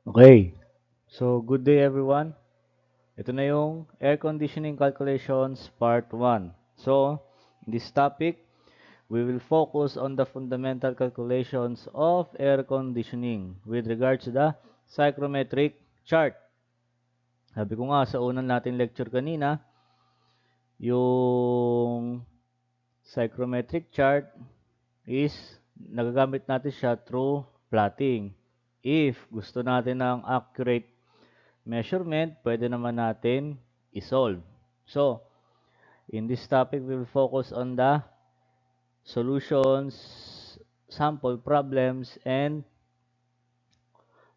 Okay. So, good day everyone. Ito na yung air conditioning calculations part 1. So, in this topic, we will focus on the fundamental calculations of air conditioning with regards to the psychrometric chart. Sabi ko nga sa unang nating lecture kanina, yung psychrometric chart is nagagamit natin siya through plotting. If gusto natin ng accurate measurement, pwede naman natin i-solve. So, in this topic, we will focus on the solutions, sample problems, and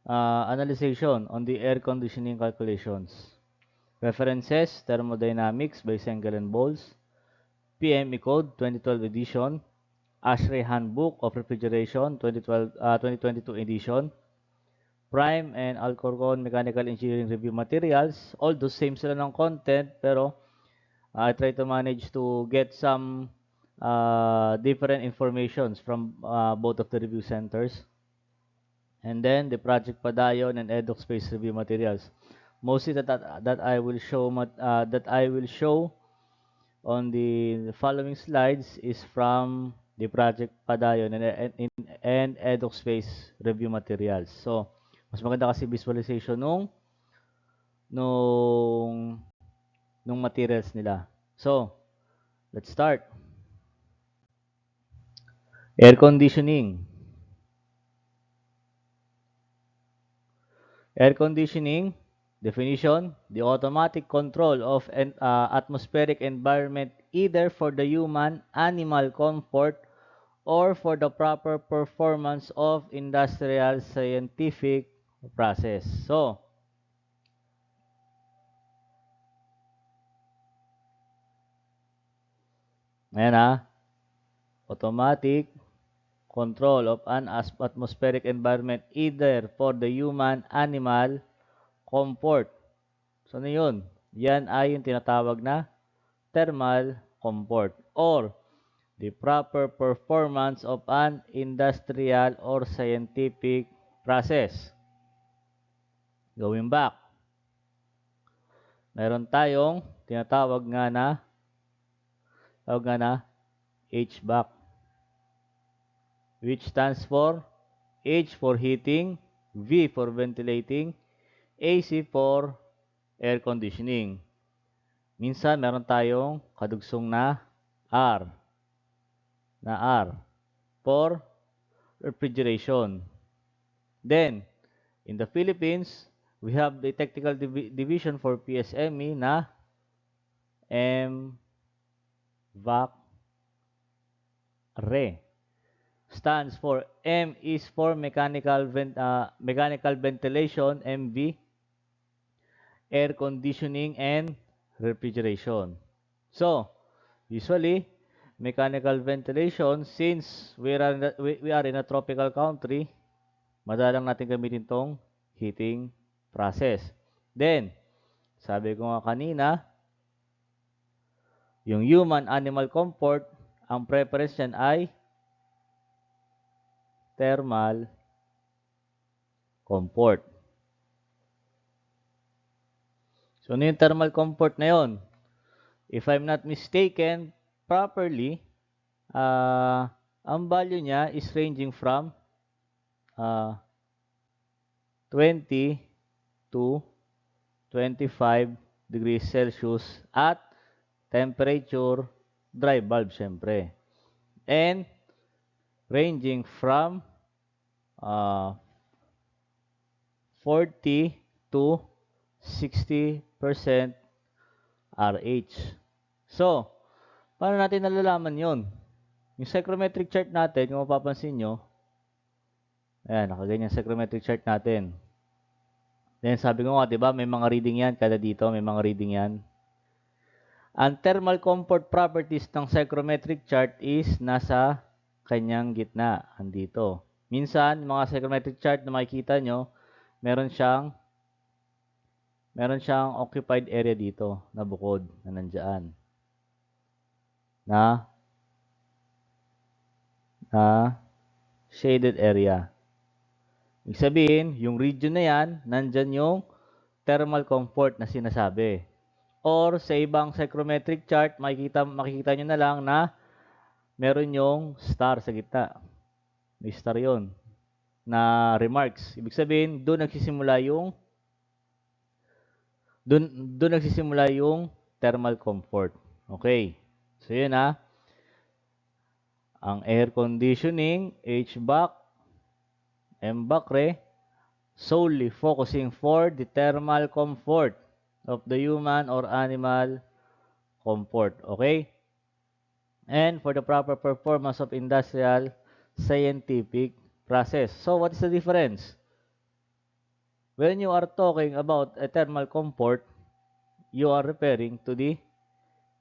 analyzation on the air conditioning calculations. References, Thermodynamics by Sengel and Bowles, PME Code 2012 edition, ASHRAE Handbook of Refrigeration 2022 edition, Prime and Alcorcon Mechanical Engineering Review Materials. Although same sila ng content, pero I try to manage to get some different informations from both of the review centers. And then the Project Padayon and EDOC Space Review Materials. Mostly that I will show on the following slides is from the Project Padayon and EDOC Space Review Materials. So, mas maganda kasi visualization nung nung materials nila. So, let's start. Air conditioning. Air conditioning, definition, the automatic control of an atmospheric environment either for the human, animal comfort, or for the proper performance of industrial scientific process. So, ayan automatic control of an atmospheric environment either for the human, animal, comfort. So, ano yun? Yan ay yung tinatawag na thermal comfort or the proper performance of an industrial or scientific process. Going back, meron tayong tinatawag nga na HVAC, which stands for H for heating, V for ventilating, AC for air conditioning. Minsan meron tayong kadugsong R na R for refrigeration. Then, in the Philippines, we have the technical division for PSME na MVAC RE. Stands for M is for mechanical ventilation, MV, air conditioning, and refrigeration. So, usually, mechanical ventilation, since we are in a tropical country, madalang natin gamitin tong heating process. Then, sabi ko nga kanina, yung human animal comfort, ang preference yan ay thermal comfort. So, ano yung thermal comfort na yun? If I'm not mistaken, properly, ang value niya is ranging from 20 to 25 degrees Celsius at temperature dry bulb syempre. And ranging from 40 to 60% RH. So, paano natin nalalaman yon? Yung psychrometric chart natin, kung mapapansin nyo, ayan, nakaganyan psychrometric chart natin. Then, sabi ko nga, di ba, may mga reading yan, kada dito, may mga reading yan. Ang thermal comfort properties ng psychrometric chart is nasa kanyang gitna, andito. Minsan, mga psychrometric chart na makikita nyo, meron siyang occupied area dito na bukod na nandiyan. Na shaded area. Ibig sabihin, yung region na yan, nandyan yung thermal comfort na sinasabi. Or sa ibang psychrometric chart, makikita nyo na lang na meron yung star sa gitna. May star yun na remarks. Ibig sabihin, doon nagsisimula yung thermal comfort. Okay. So yun ang air conditioning, HVAC, MVAC, solely focusing for the thermal comfort of the human or animal comfort. Okay? And for the proper performance of industrial scientific process. So what is the difference? When you are talking about a thermal comfort, you are referring to the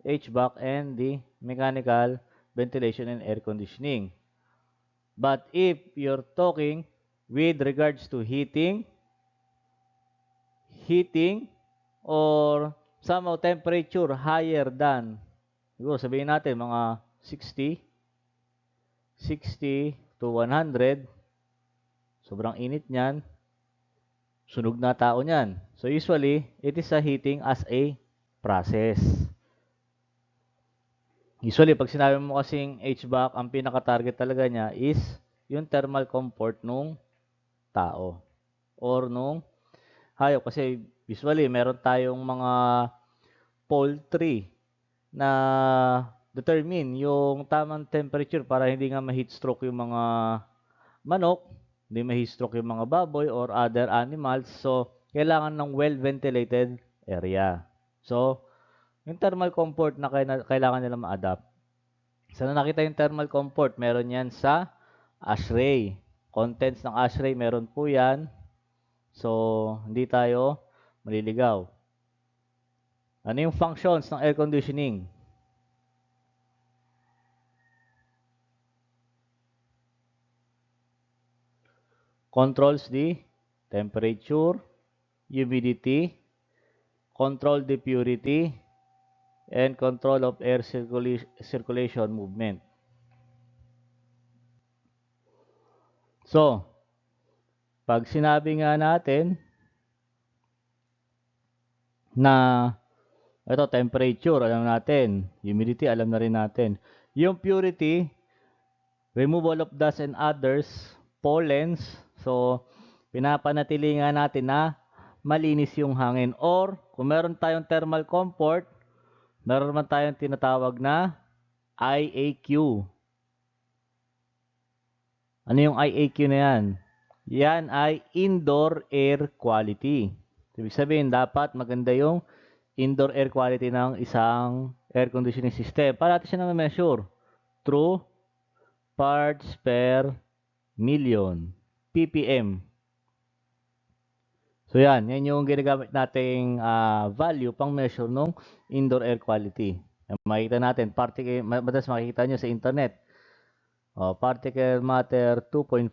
HVAC and the mechanical ventilation and air conditioning. But if you're talking with regards to heating or somehow temperature higher than, siguro sabihin natin mga 60 to 100, sobrang init niyan, sunog na tao niyan. So usually, it is a heating as a process. Usually, pag sinabi mo kasing HVAC, ang pinaka-target talaga niya is yung thermal comfort nung tao or nung hayop. Kasi usually, meron tayong mga poultry na determine yung tamang temperature para hindi nga ma-heat stroke yung mga manok, hindi ma-heat stroke yung mga baboy or other animals. So, kailangan ng well-ventilated area. So, yung thermal comfort na kailangan nila ma-adapt. Saan nakita yung thermal comfort? Meron yan sa ASHRAE. Contents ng ASHRAE, meron po yan. So, hindi tayo maliligaw. Ano yung functions ng air conditioning? Controls the temperature, humidity, control the purity, and control of air circulation movement. So, pag sinabi nga natin na ito temperature, alam natin. Humidity, alam na rin natin. Yung purity, removal of dust and others, pollens. So, pinapanatili nga natin na malinis yung hangin. Or, kung meron tayong thermal comfort, meron naman tayong tinatawag na IAQ. Ano yung IAQ na yan? Yan ay indoor air quality. Ibig sabihin, dapat maganda yung indoor air quality ng isang air conditioning system. Para natin siya na-measure through parts per million, ppm. So yan yung ginagamit nating value pang measure ng indoor air quality. Makikita natin, madalas makikita nyo sa internet, particle matter 2.5,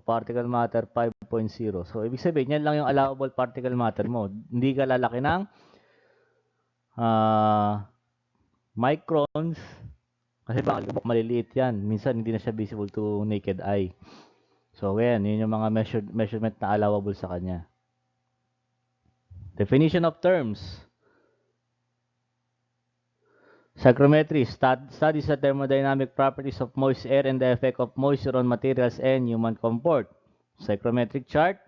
particle matter 5.0. So ibig sabihin, yan lang yung allowable particle matter mo. Hindi ka lalaki ng microns, kasi baka maliliit yan. Minsan hindi na siya visible to naked eye. So yan, yun yung mga measurement na allowable sa kanya. Definition of terms. Psychrometry studies the thermodynamic properties of moist air and the effect of moisture on materials and human comfort. Psychrometric chart,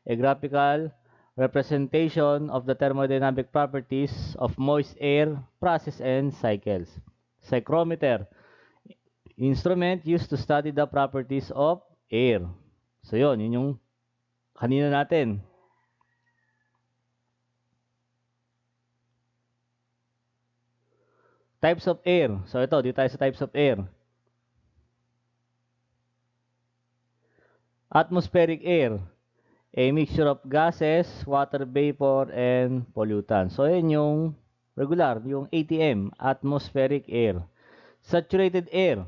a graphical representation of the thermodynamic properties of moist air, process, and cycles. Psychrometer, instrument used to study the properties of air. So yun yung kanina natin. Types of air. So ito, dito tayo sa types of air. Atmospheric air, a mixture of gases, water vapor, and pollutants. So yun yung regular, yung ATM, atmospheric air. Saturated air,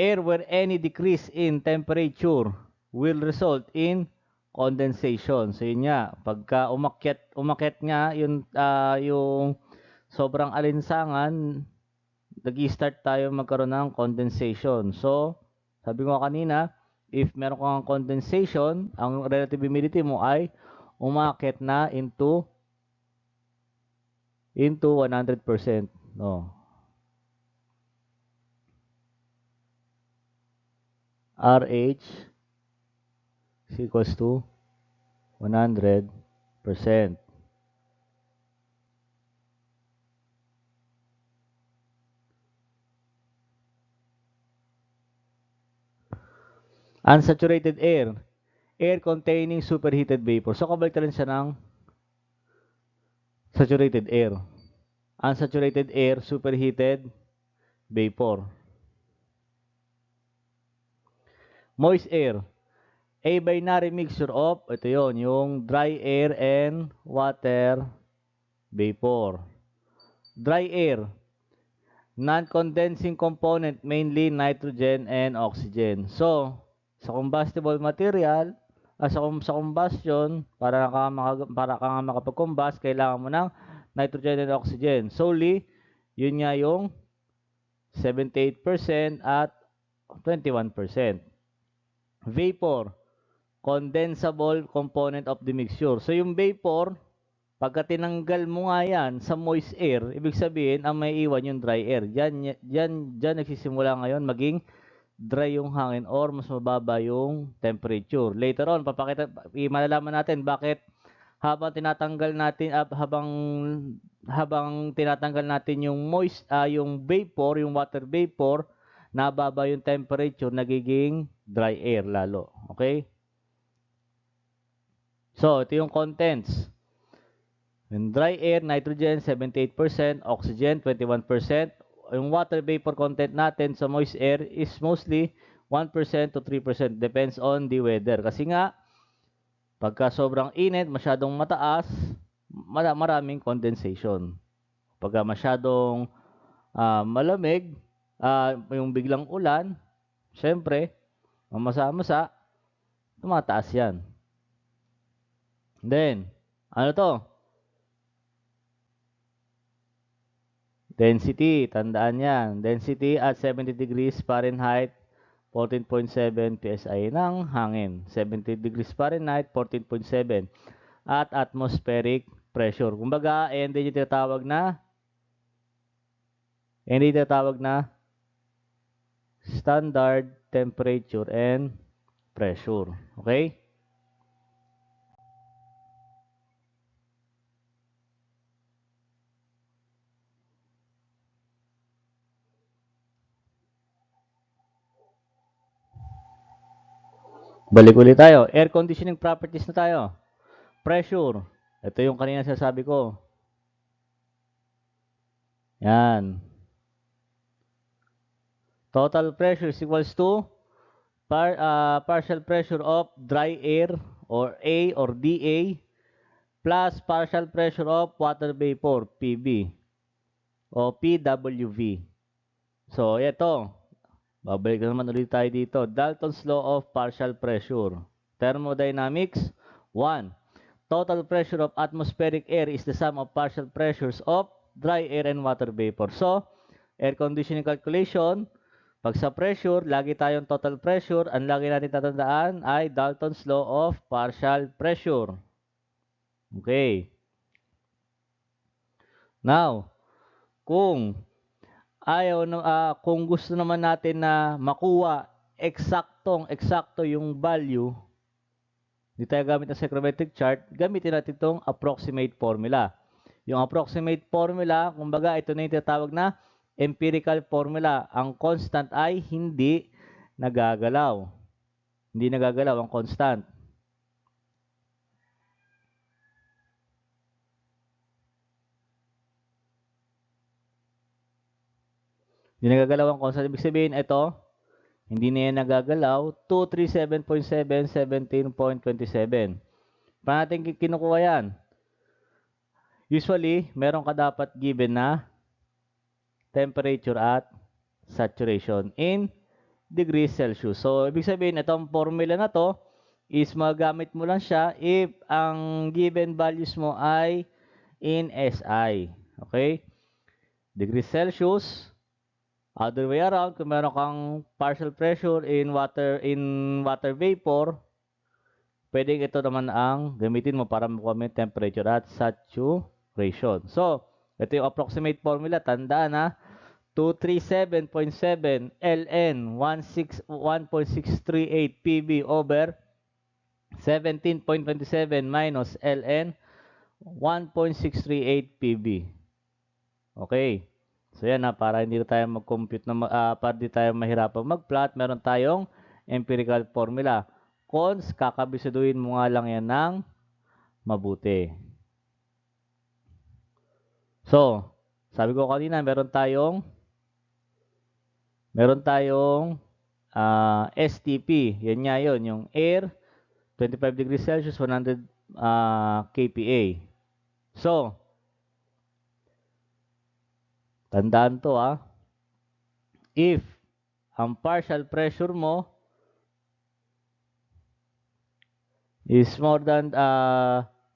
air where any decrease in temperature will result in condensation. So yun nga, pagka umakyat nga yung sobrang alinsangan, nag-start tayo magkaroon ng condensation. So, sabi ko kanina, if meron kang condensation, ang relative humidity mo ay umakyat na into 100%. No. RH is equals to 100%. Unsaturated air. Air containing superheated vapor. So, kabalik rin siya ng saturated air. Unsaturated air, superheated vapor. Moist air. A binary mixture of, ito yon, yung dry air and water vapor. Dry air. Non-condensing component, mainly nitrogen and oxygen. So, sa combustible material, sa combustion, para ka nga makapag-combust, kailangan mo ng nitrogen and oxygen. Solely, yun nga yung 78% at 21%. Vapor, condensable component of the mixture. So, yung vapor, pagka tinanggal mo nga yan sa moist air, ibig sabihin, ang may iwan yung dry air. Diyan nagsisimula ngayon maging dry yung hangin or mas mababa yung temperature. Later on, malalaman natin bakit habang tinatanggal natin habang tinatanggal natin yung yung vapor, yung water vapor, nababa yung temperature, nagiging dry air lalo. Okay? So, ito yung contents. In dry air, nitrogen 78%, oxygen 21%. Yung water vapor content natin sa moist air is mostly 1% to 3%. Depends on the weather. Kasi nga, pagka sobrang init, masyadong mataas, maraming condensation. Pagka masyadong malamig, yung biglang ulan, syempre, mamasa-masa, tumataas yan. Then, ano to? Density, tandaan yan. Density at 70 degrees Fahrenheit, 14.7 PSI ng hangin. 70 degrees Fahrenheit, 14.7. At atmospheric pressure. Kumbaga, hindi yung tinatawag na standard temperature and pressure. Okay? Balik ulit tayo. Air conditioning properties na tayo. Pressure. Ito yung kanina sasabi ko. Yan. Total pressure is equals to partial pressure of dry air or A or dA plus partial pressure of water vapor, PV o PWV. So, ito. Babalik naman ulit tayo dito. Dalton's law of partial pressure. Thermodynamics, 1. Total pressure of atmospheric air is the sum of partial pressures of dry air and water vapor. So, air conditioning calculation, pag sa pressure, lagi tayong total pressure. Ang lagi natin tatandaan ay Dalton's law of partial pressure. Okay. Now, kung kung gusto naman natin na makuha eksakto yung value, hindi tayo gamit ng psychrometric chart, gamitin natin itong approximate formula. Yung approximate formula, kumbaga ito na yung tinatawag na empirical formula. Ang constant ay hindi nagagalaw. Hindi nagagalaw ang constant. Hindi nagagalaw ang constant. Ibig sabihin, ito, hindi na yan nagagalaw. 237.7, 17.27. Paano natin kinukuha yan? Usually, meron ka dapat given na temperature at saturation in degrees Celsius. So, ibig sabihin, itong formula na to is magamit mo lang siya if ang given values mo ay in SI. Okay? Degrees Celsius Other way around, kung meron kang partial pressure in water vapor, pwedeng ito naman ang gamitin mo para makuha temperature at saturation. So, ito yung approximate formula. Tandaan na 237.7 ln 1.638 PB over 17.27 minus ln 1.638 PB. Okay. So yan na, para hindi tayo mag-compute na para hindi tayo mahirapang mag-plot, meron tayong empirical formula. Cons, kakabisiduhin mo nga lang yan ng mabuti. So, sabi ko kanina, meron tayong STP. Yan nga yun, yung air, 25 degrees Celsius, 100 kPa. So, tandaan to if ang partial pressure mo is more than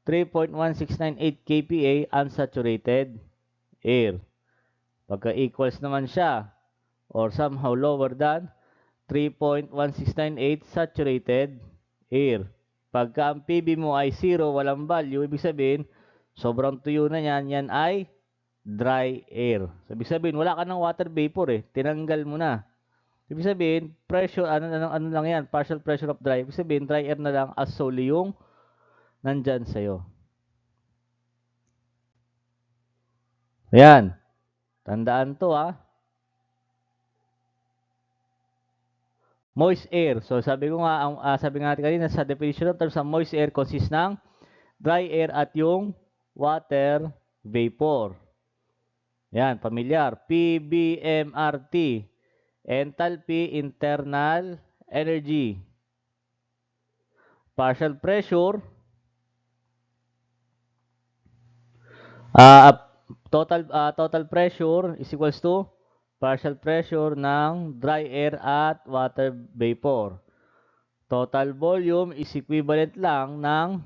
3.1698 kPa unsaturated air. Pagka equals naman siya or somehow lower than 3.1698 saturated air. Pagka ang PB mo ay 0, walang value, ibig sabihin, sobrang tuyo na yan, yan ay dry air. So, ibig sabihin, wala ka ng water vapor tinanggal mo na. Ibig sabihin, pressure, ano lang yan, partial pressure of dry. Ibig sabihin, dry air na lang as solely yung nandyan sa'yo. Ayan. Tandaan to Moist air. So sabi ko nga, sabi nga natin kanina sa definition of terms, ang moist air consists ng dry air at yung water vapor. Yan, familiar. PBMRT. Enthalpy internal energy. Partial pressure. Total pressure is equals to partial pressure ng dry air at water vapor. Total volume is equivalent lang ng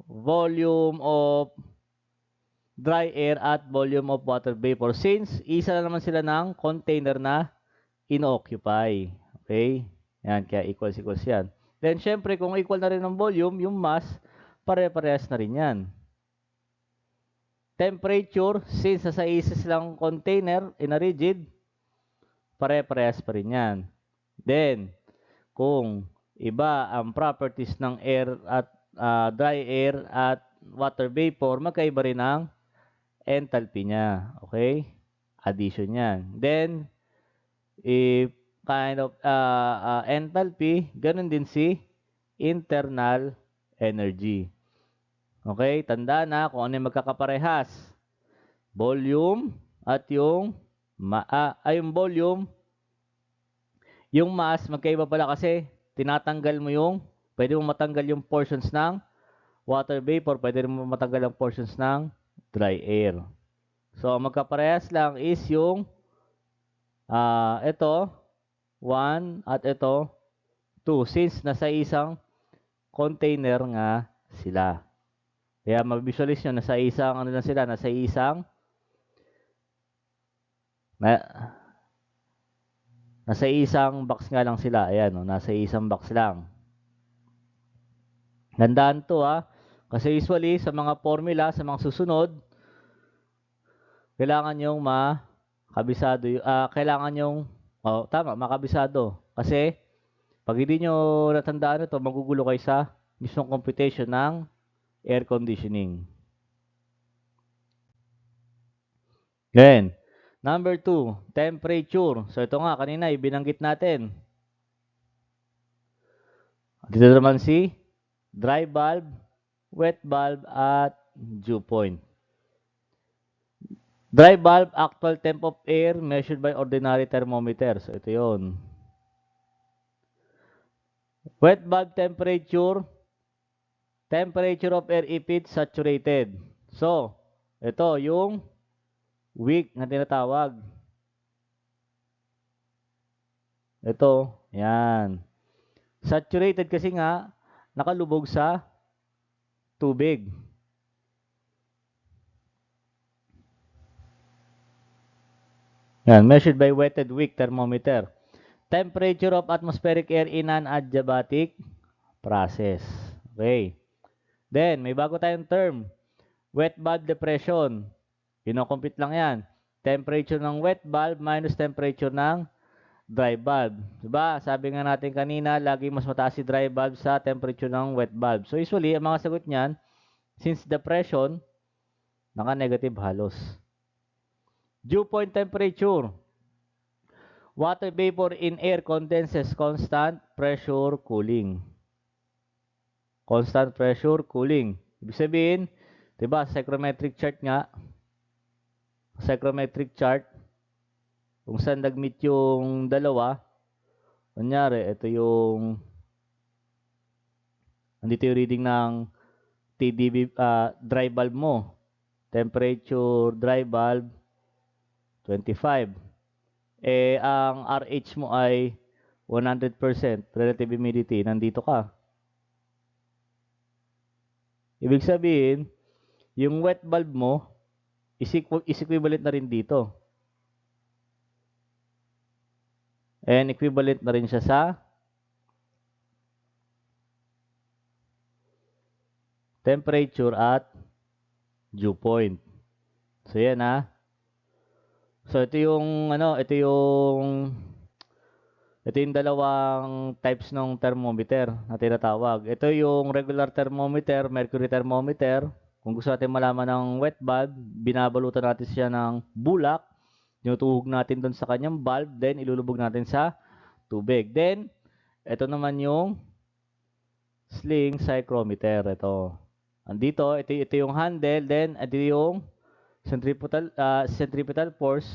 volume of dry air at volume of water vapor since isa na naman sila ng container na ino-occupy. Okay? Yan, kaya equals yan. Then, syempre, kung equal na rin ng volume, yung mass, pare-parehas na rin yan. Temperature, since nasa isa silang container in a rigid, pare-parehas pa rin yan. Then, kung iba ang properties ng air at dry air at water vapor, magkaiba rin ang enthalpy niya. Okay? Addition yan. Then, if kind of enthalpy, ganun din si internal energy. Okay? Tandaan na kung ano yung magkakaparehas. Volume at yung volume, yung mass, magkaiba pala kasi tinatanggal mo pwede mo matanggal yung portions ng water vapor, pwede mo matanggal ang portions ng dry air. So, ang magkaparehas lang is yung ito, 1 at ito, 2. Since nasa isang container nga sila. Kaya mag-visualize nyo, nasa isang box nga lang sila. Ayan, nasa isang box lang. Tandaan to kasi usually sa mga formula, sa mga susunod, kailangan yung makabisado, makabisado. Kasi, pag hindi nyo natandaan ito, magugulo kayo sa mismong computation ng air conditioning. Then, number 2, temperature. So, ito nga, kanina, ibinanggit natin. Dito naman si dry bulb, wet bulb, at dew point. Dry bulb, actual temp of air measured by ordinary thermometer. So, ito yun. Wet bulb temperature of air if it's saturated. So, ito yung weak na tinatawag. Ito, yan. Saturated kasi nga, nakalubog sa tubig. Yan, measured by wetted wick thermometer. Temperature of atmospheric air in an adiabatic process. Okay. Then, may bago tayong term. Wet bulb depression. Kino-compute lang yan. Temperature ng wet bulb minus temperature ng dry bulb. Diba? Sabi nga natin kanina, lagi mas mataas si dry bulb sa temperature ng wet bulb. So usually, ang mga sagot niyan, since depression, naka-negative halos. Dew point temperature. Water vapor in air condenses constant pressure cooling. Constant pressure cooling. Ibig sabihin, diba, psychrometric chart nga, psychrometric chart, kung saan nag-meet yung dalawa, kunyari, ito yung, andito yung reading ng TDB dry bulb mo. Temperature dry bulb, 25. Eh, ang RH mo ay 100% relative humidity. Nandito ka. Ibig sabihin, yung wet bulb mo is equivalent na rin dito. And equivalent na rin siya sa temperature at dew point. So yan ha. So ito yung dalawang types ng thermometer na tinatawag. Ito yung regular thermometer, mercury thermometer. Kung gusto natin malaman ng wet bulb, binabalutan natin siya ng bulak. Tinutuhog natin doon sa kanyang bulb, then ilulubog natin sa tubig. Then, ito naman yung sling psychrometer. Ito. Andito, ito yung handle, then ito yung centripetal force.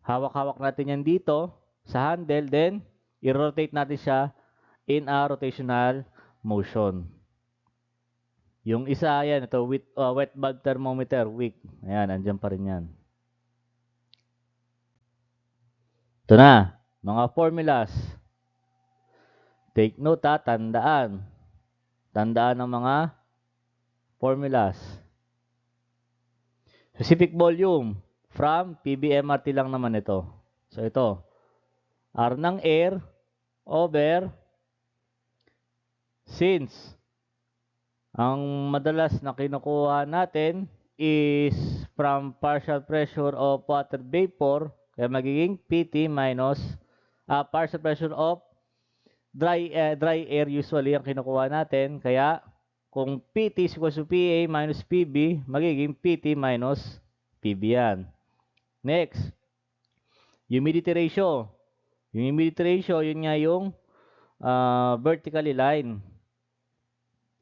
Hawak-hawak natin yan dito sa handle, then i-rotate natin siya in a rotational motion. Yung isa, yan, ito, wet bulb thermometer, wick. Ayan, andyan pa rin yan. Ito na, mga formulas. Take note ha, tandaan. Tandaan ng mga formulas. Specific volume from PBMRT lang naman ito. So ito, R ng air over since ang madalas na kinukuha natin is from partial pressure of water vapor, kaya magiging PT minus partial pressure of dry air usually ang kinukuha natin, kaya kung PT is equals to PA minus PB, magiging PT minus PB yan. Next, humidity ratio. Yung humidity ratio, yun nga yung vertically line.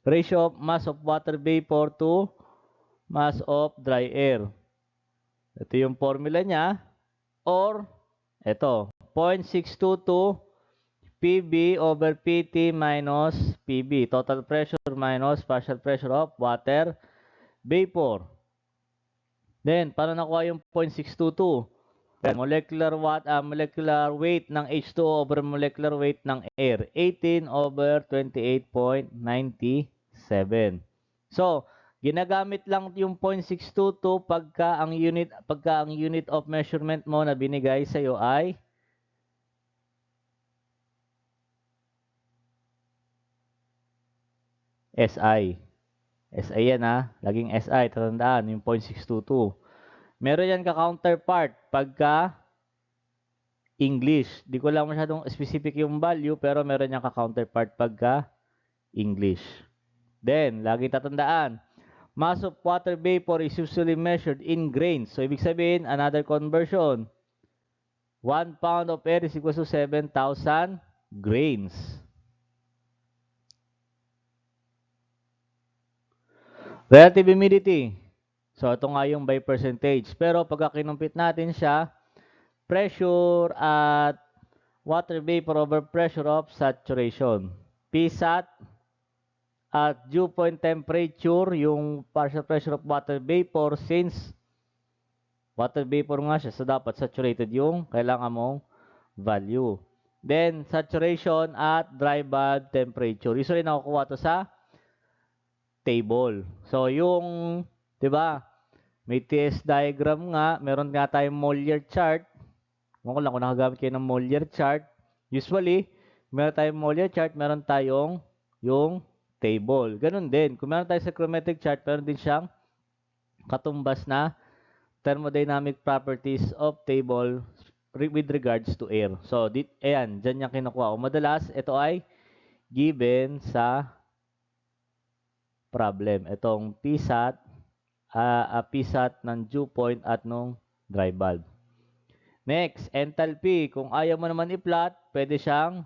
Ratio of mass of water vapor to mass of dry air. Ito yung formula niya. Or, ito, 0.622 PB over PT minus PB. Total pressure minus partial pressure of water vapor. Then, paano nakuha yung 0.622? Molecular weight ng H2O over molecular weight ng air. 18 over 28.97. So, ginagamit lang yung 0.622 pagka ang unit of measurement mo na binigay sa iyo ay SI. SI yan ha. Laging SI. Tatandaan yung 0.622. Meron yan ka-counterpart pagka English. Di ko lang masyadong specific yung value, pero meron yan ka-counterpart pagka English. Then, lagi tatandaan, mass of water vapor is usually measured in grains. So, ibig sabihin, another conversion. 1 pound of air is equal to 7,000 grains. Relative humidity. So, ito nga yung by percentage. Pero, pagka kinumpit natin siya, pressure at water vapor over pressure of saturation. PSAT at dew point temperature, yung partial pressure of water vapor, since water vapor nga siya, so dapat saturated yung kailangan mong value. Then, saturation at dry bulb temperature. Usually, nakukuha to sa table. So, yung, di ba, May TS diagram nga. Meron nga tayong Mollier chart. Kung lang kung nakagamit kayo ng Mollier chart. Usually, meron tayong Mollier chart, meron tayong yung table. Ganun din. Kung meron tayong psychrometric chart, meron din siyang katumbas na thermodynamic properties of table with regards to air. So, ayan, dyan yung kinukuha ko. Madalas, ito ay given sa problem. Itong PSAT, PSAT ng dew point at nung dry bulb. Next, enthalpy. Kung ayaw mo naman i-plot, pwede siyang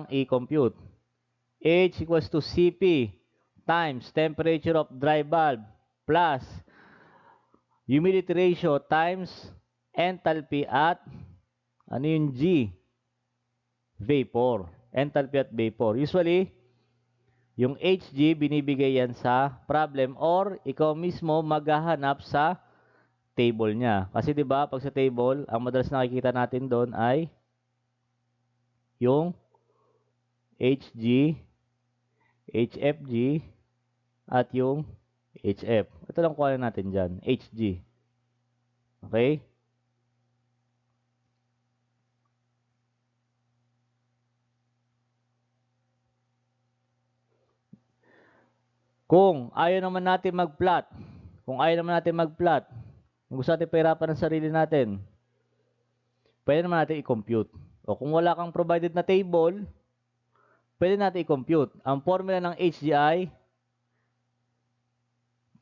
i-compute. H equals to Cp times temperature of dry bulb plus humidity ratio times enthalpy at ano yung G? Vapor. Enthalpy at vapor. Usually, yung Hg binibigay yan sa problem or ikaw mismo maghahanap sa table niya. Kasi 'di ba, pag sa table, ang madalas nakikita natin doon ay yung Hg, HFG at yung HF. Ito lang kuha natin diyan, Hg. Okay? Kung ayaw naman natin mag-plot, kung gusto natin pahirapan ng sarili natin, pwede naman natin i-compute. O kung wala kang provided na table, pwede natin i-compute. Ang formula ng HGI,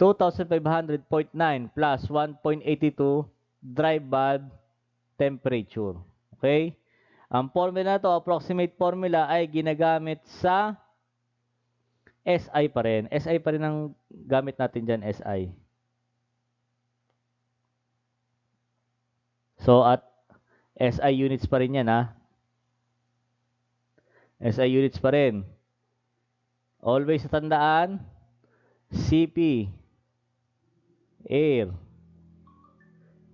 2,500.9 plus 1.82 dry bulb temperature. Okay? Ang formula na to, approximate formula, ay ginagamit sa SI pa rin. SI pa rin ang gamit natin dyan, SI. So, at SI units pa rin yan, ha? SI units pa rin. Always tandaan, CP, air,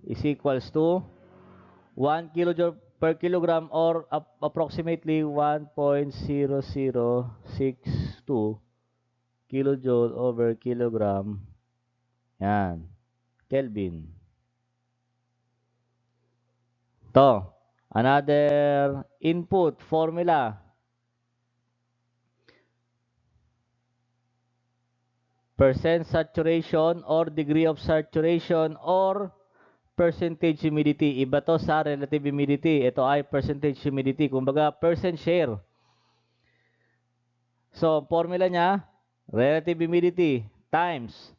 is equals to 1 kilojoule per kilogram or approximately 1.0062 kilojoule over kilogram. Yan. Kelvin. To. Another input formula. Percent saturation or degree of saturation or percentage humidity. Iba to sa relative humidity. Ito ay percentage humidity. Kumbaga, percent share. So, formula niya, relative humidity times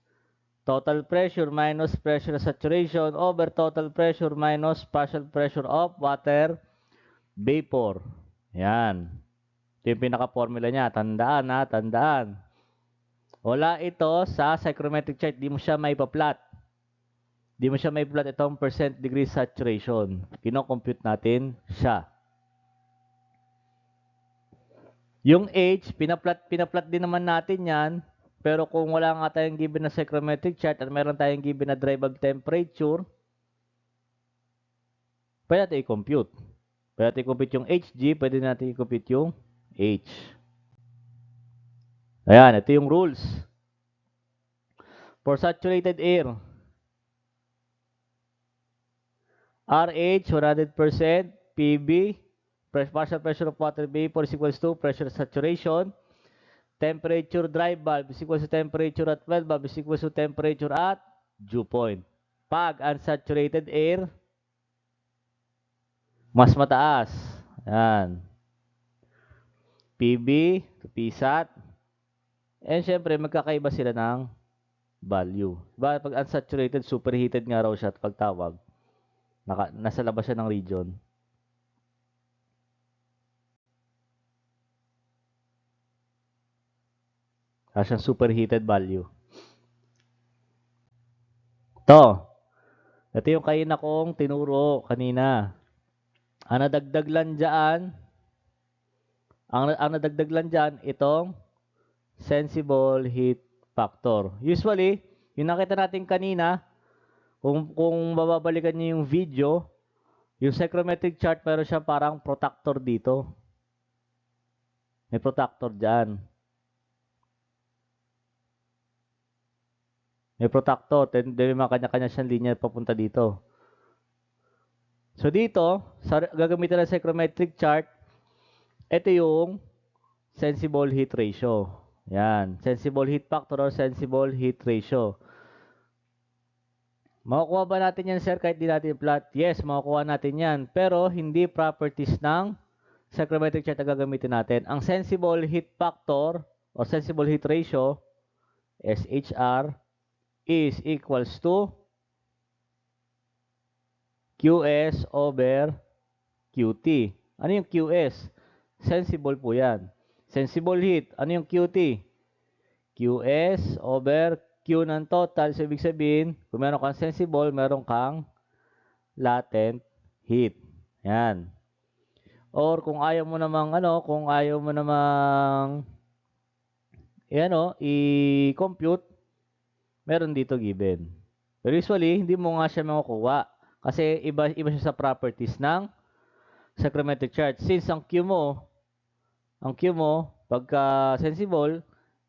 total pressure minus pressure saturation over total pressure minus partial pressure of water vapor. Yan. Ito yung pinaka-formula niya. Tandaan, ha? Tandaan. Wala ito sa psychrometric chart. Di mo siya may pa-plot. Di mo siya may plot itong percent degree saturation. Kino-compute natin siya. Yung H, pinaplot din naman natin yan. Pero kung wala nga tayong given na psychrometric chart at meron tayong given na dry bulb temperature, pwede natin i-compute. Pwede natin i-compute yung Hg, pwede natin i-compute yung H. Ayan, ito yung rules. For saturated air, RH 100%, PB, partial pressure of water vapor is equals to pressure saturation. Temperature dry bulb is equals to temperature at well bulb is equals to temperature at dew point. Pag unsaturated air, mas mataas. Yan. PB to PSAT. And syempre, magkakaiba sila ng value. Diba? Pag unsaturated, superheated nga raw siya at pagtawag. Nasa labas siya ng region. Siyang superheated value. Ito yung kain akong tinuro kanina. Ang nadagdag lang dyan, itong sensible heat factor. Usually, yung nakita natin kanina, kung mababalikan niyo yung video, yung psychrometric chart, meron siya parang protector dito. May protector dyan. May protector, then may mga kanya-kanya siyang linya papunta dito. So dito, gagamitin ng psychrometric chart, ito yung sensible heat ratio. Yan, sensible heat factor or sensible heat ratio. Makukuha ba natin yan, sir, kahit di natin plot? Yes, makukuha natin yan. Pero hindi properties ng psychrometric chart na gagamitin natin. Ang sensible heat factor or sensible heat ratio, SHR, is equals to QS over QT. Ano yung QS? Sensible po yan. Sensible heat. Ano yung QT? QS over Q ng total. So, ibig sabihin, kung meron kang sensible, meron kang latent heat. Yan. Or kung ayaw mo namang, i-compute, meron dito given. Pero usually, hindi mo nga siya makukuha. Kasi iba siya sa properties ng psychrometric chart. Since ang Q mo, pagka sensible,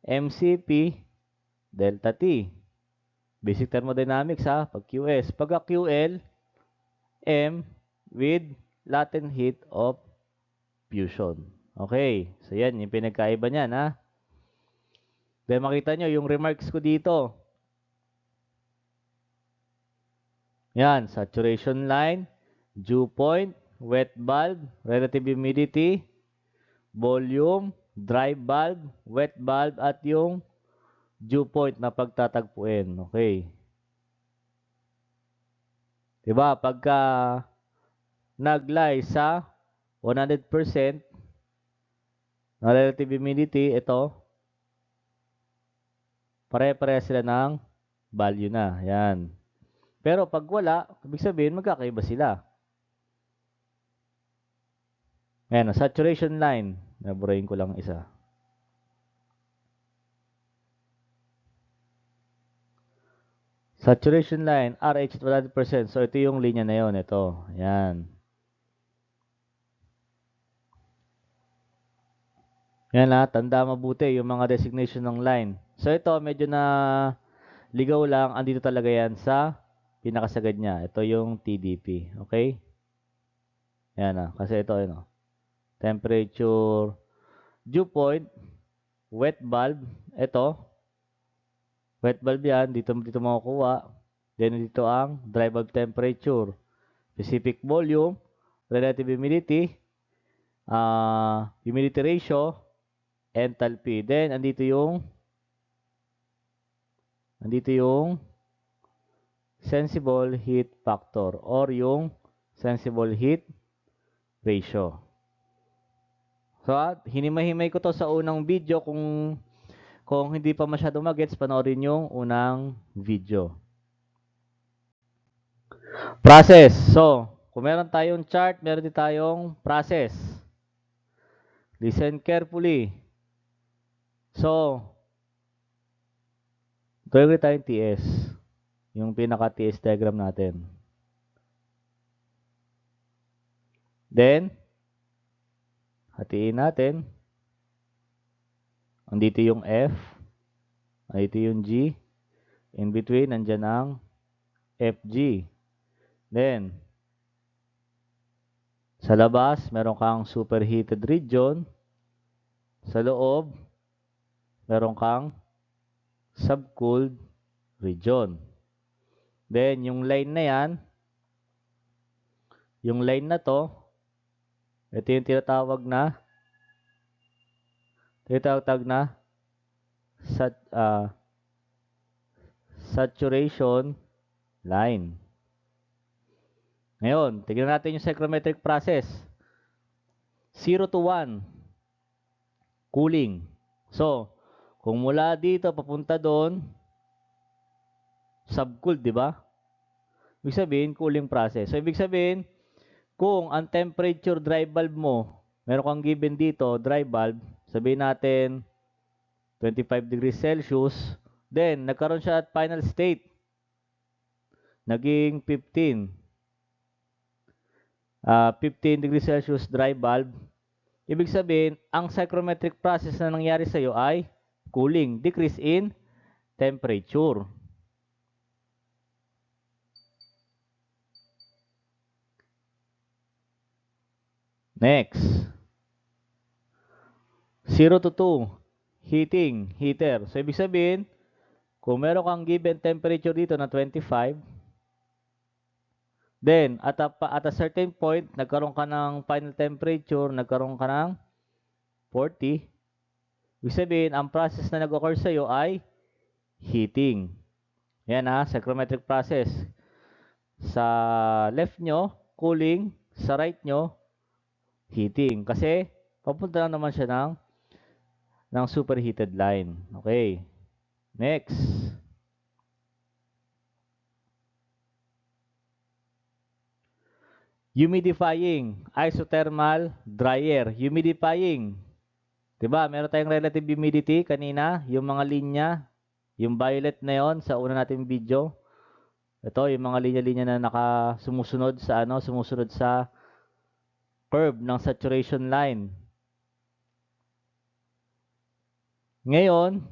MCP delta T. Basic thermodynamics ha, pag QS. Pagka QL, M with latent heat of fusion. Okay, so yan, yung pinagkaiba niyan ha. Then makita nyo yung remarks ko dito. Yan, saturation line, dew point, wet bulb, relative humidity, volume, dry bulb, wet bulb, at yung dew point na pagtatagpuin. Okay. Diba? Pagka nag-lie sa 100% na relative humidity, ito, pare-pare sila ng value na. Yan. Pero pag wala, ibig sabihin, magkakaiba sila. Ayan, saturation line. Naburahin ko lang isa. Saturation line, RH 100%. So, ito yung linya na yon. Ito. Ayan. Yan ha, tanda mabuti yung mga designation ng line. So, ito, medyo na ligaw lang. Andito talaga yan sa pinakasagad niya. Ito yung TDP. Okay? Yan na. Kasi ito, yun, temperature, dew point, wet bulb. Ito, wet bulb yan. Dito makukuha. Then, dito ang dry bulb temperature. Specific volume, relative humidity, humidity ratio, enthalpy. Then, andito yung sensible heat factor or yung sensible heat ratio. So, hinimay-himay ko to sa unang video. Kung hindi pa masyado magets, panoorin yung unang video. Process. So, kung meron tayong chart, meron din tayong process. Listen carefully. So, gawin tayong TS. Yung pinaka-TS diagram natin. Then, hatiin natin. Andito yung F. Andito yung G. In between, nandyan ang FG. Then, sa labas, meron kang superheated region. Sa loob, meron kang subcooled region. Then, yung line na yan, yung line na to, ito yung tinatawag na saturation line. Ngayon, tignan natin yung psychrometric process. 0 to 1, cooling. So, kung mula dito papunta doon, subcooled, di ba? Ibig sabihin, cooling process. So, ibig sabihin, kung ang temperature dry bulb mo, meron kang given dito, dry bulb, sabihin natin 25 degrees Celsius, then nagkaroon siya at final state. Naging 15 degrees Celsius dry bulb. Ibig sabihin, ang psychrometric process na nangyari sa iyo ay cooling, decrease in temperature. Next. 0 to 2. Heater. So, ibig sabihin, kung meron kang given temperature dito na 25, then, at a certain point, nagkaroon ka ng final temperature, nagkaroon ka ng 40, ibig sabihin, ang process na nag-occur sa'yo ay heating. Yan ha, psychrometric process. Sa left nyo, cooling. Sa right nyo, heating. Kasi, papunta lang naman siya ng superheated line. Okay. Next. Humidifying, isothermal, dryer. Humidifying. Diba? Meron tayong relative humidity kanina. Yung mga linya. Yung violet na yon sa una nating video. Ito, yung mga linya-linya na sumusunod sa curve ng saturation line. Ngayon,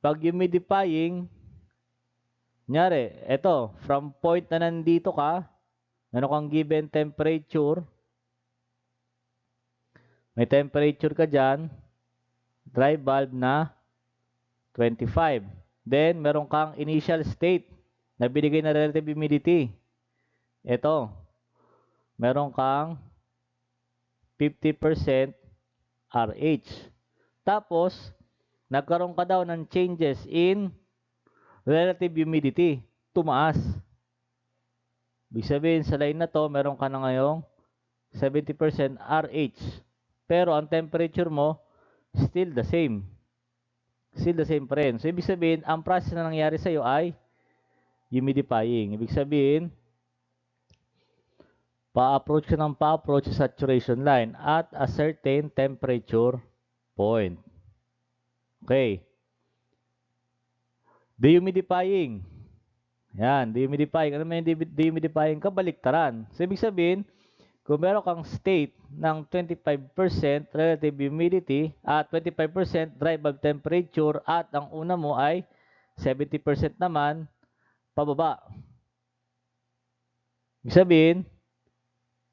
pag humidifying, kunyari, ito, from point na nandito ka, meron kang given temperature, may temperature ka dyan, dry bulb na 25. Then, meron kang initial state na binigay na relative humidity. Ito, meron kang 50% RH. Tapos, nagkaroon ka daw ng changes in relative humidity. Tumaas. Ibig sabihin, sa line na to, meron ka na ngayong 70% RH. Pero, ang temperature mo, still the same. Still the same pa rin. So, ibig sabihin, ang process na nangyari sa'yo ay humidifying. Ibig sabihin, pa-approach ka ng pa-approach sa saturation line at a certain temperature point. Okay. Dehumidifying. Yan, dehumidifying. Ano may dehumidifying? Kabaliktaran. So, ibig sabihin, kung meron kang state ng 25% relative humidity at 25% dry bulb temperature at ang una mo ay 70% naman, pababa. Ibig sabihin,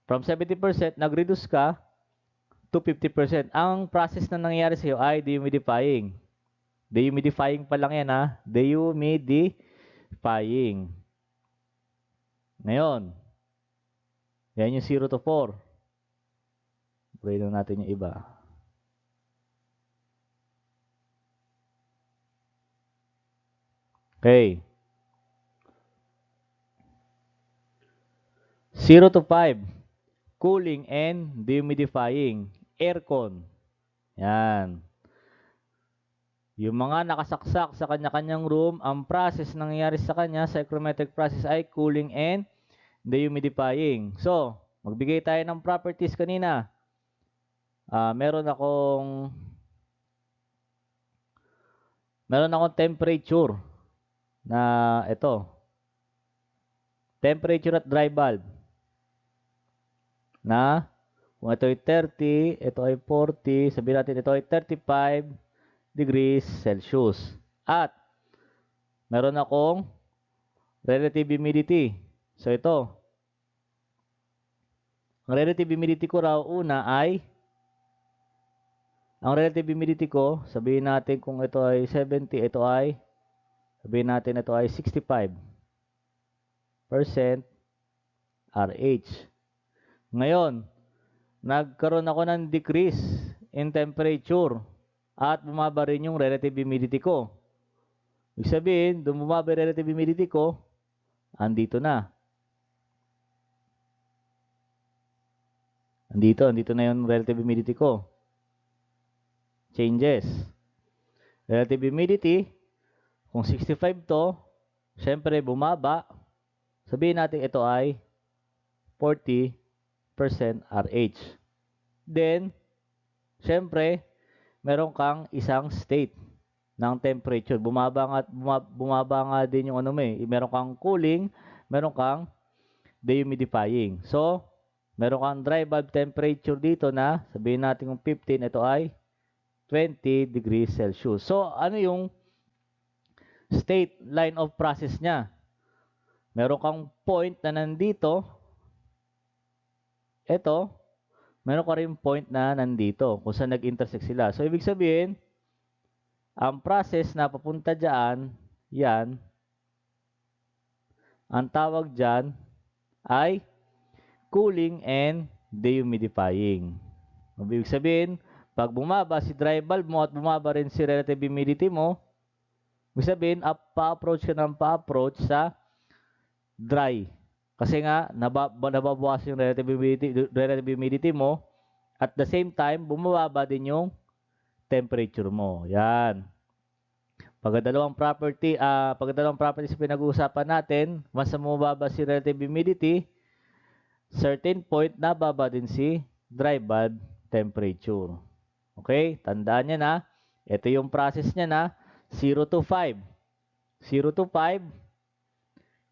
from 70%, nag-reduce ka to 50%. Ang process na nangyayari sa iyo ay dehumidifying. Dehumidifying pa lang yan ha. Dehumidifying. Ngayon, yan yung 0 to 4. Pray lang natin yung iba. Okay. 0 to 5. Cooling and dehumidifying. Aircon. Yan. Yung mga nakasaksak sa kanya-kanyang room, ang process nangyayari sa kanya, psychrometric process ay cooling and dehumidifying. So, magbigay tayo ng properties kanina. Meron akong temperature na ito. Temperature at dry bulb. Na kung ito ay 30, ito ay 40, sabihin natin ito ay 35 degrees Celsius. At meron akong relative humidity. So ito. Ang relative humidity ko raw una ay ang relative humidity ko, sabihin natin kung ito ay 70, sabihin natin ito ay 65% RH. Ngayon, nagkaroon ako ng decrease in temperature at bumaba rin yung relative humidity ko. Ibig sabihin, bumaba yung relative humidity ko, andito na. Andito na yung relative humidity ko. Changes. Relative humidity, kung 65 to, syempre bumaba. Sabihin natin ito ay 40% RH. Then, syempre, meron kang isang state ng temperature. Bumaba nga din yung ano mo eh. Meron kang cooling, meron kang dehumidifying. So, meron kang dry bulb temperature dito na, sabihin natin kung 15, ito ay 20 degrees Celsius. So, ano yung state line of process niya? Meron kang point na nandito, ito, meron ka rin point na nandito kung saan nag-intersect sila. So, ibig sabihin, ang process na papunta dyan, yan, ang tawag dyan ay cooling and dehumidifying. Ibig sabihin, pag bumaba si dry bulb mo at bumaba rin si relative humidity mo, ibig sabihin, pa-approach ka ng pa-approach sa dry. Kasi nga, nababawas yung relative humidity mo. At the same time, bumababa din yung temperature mo. Yan. Pagkadalawang properties pinag-uusapan natin, once na bumababa si relative humidity, certain point na baba din si dry bulb temperature. Okay? Tandaan niya na. Ito yung process niya na 0 to 5. 0 to 5,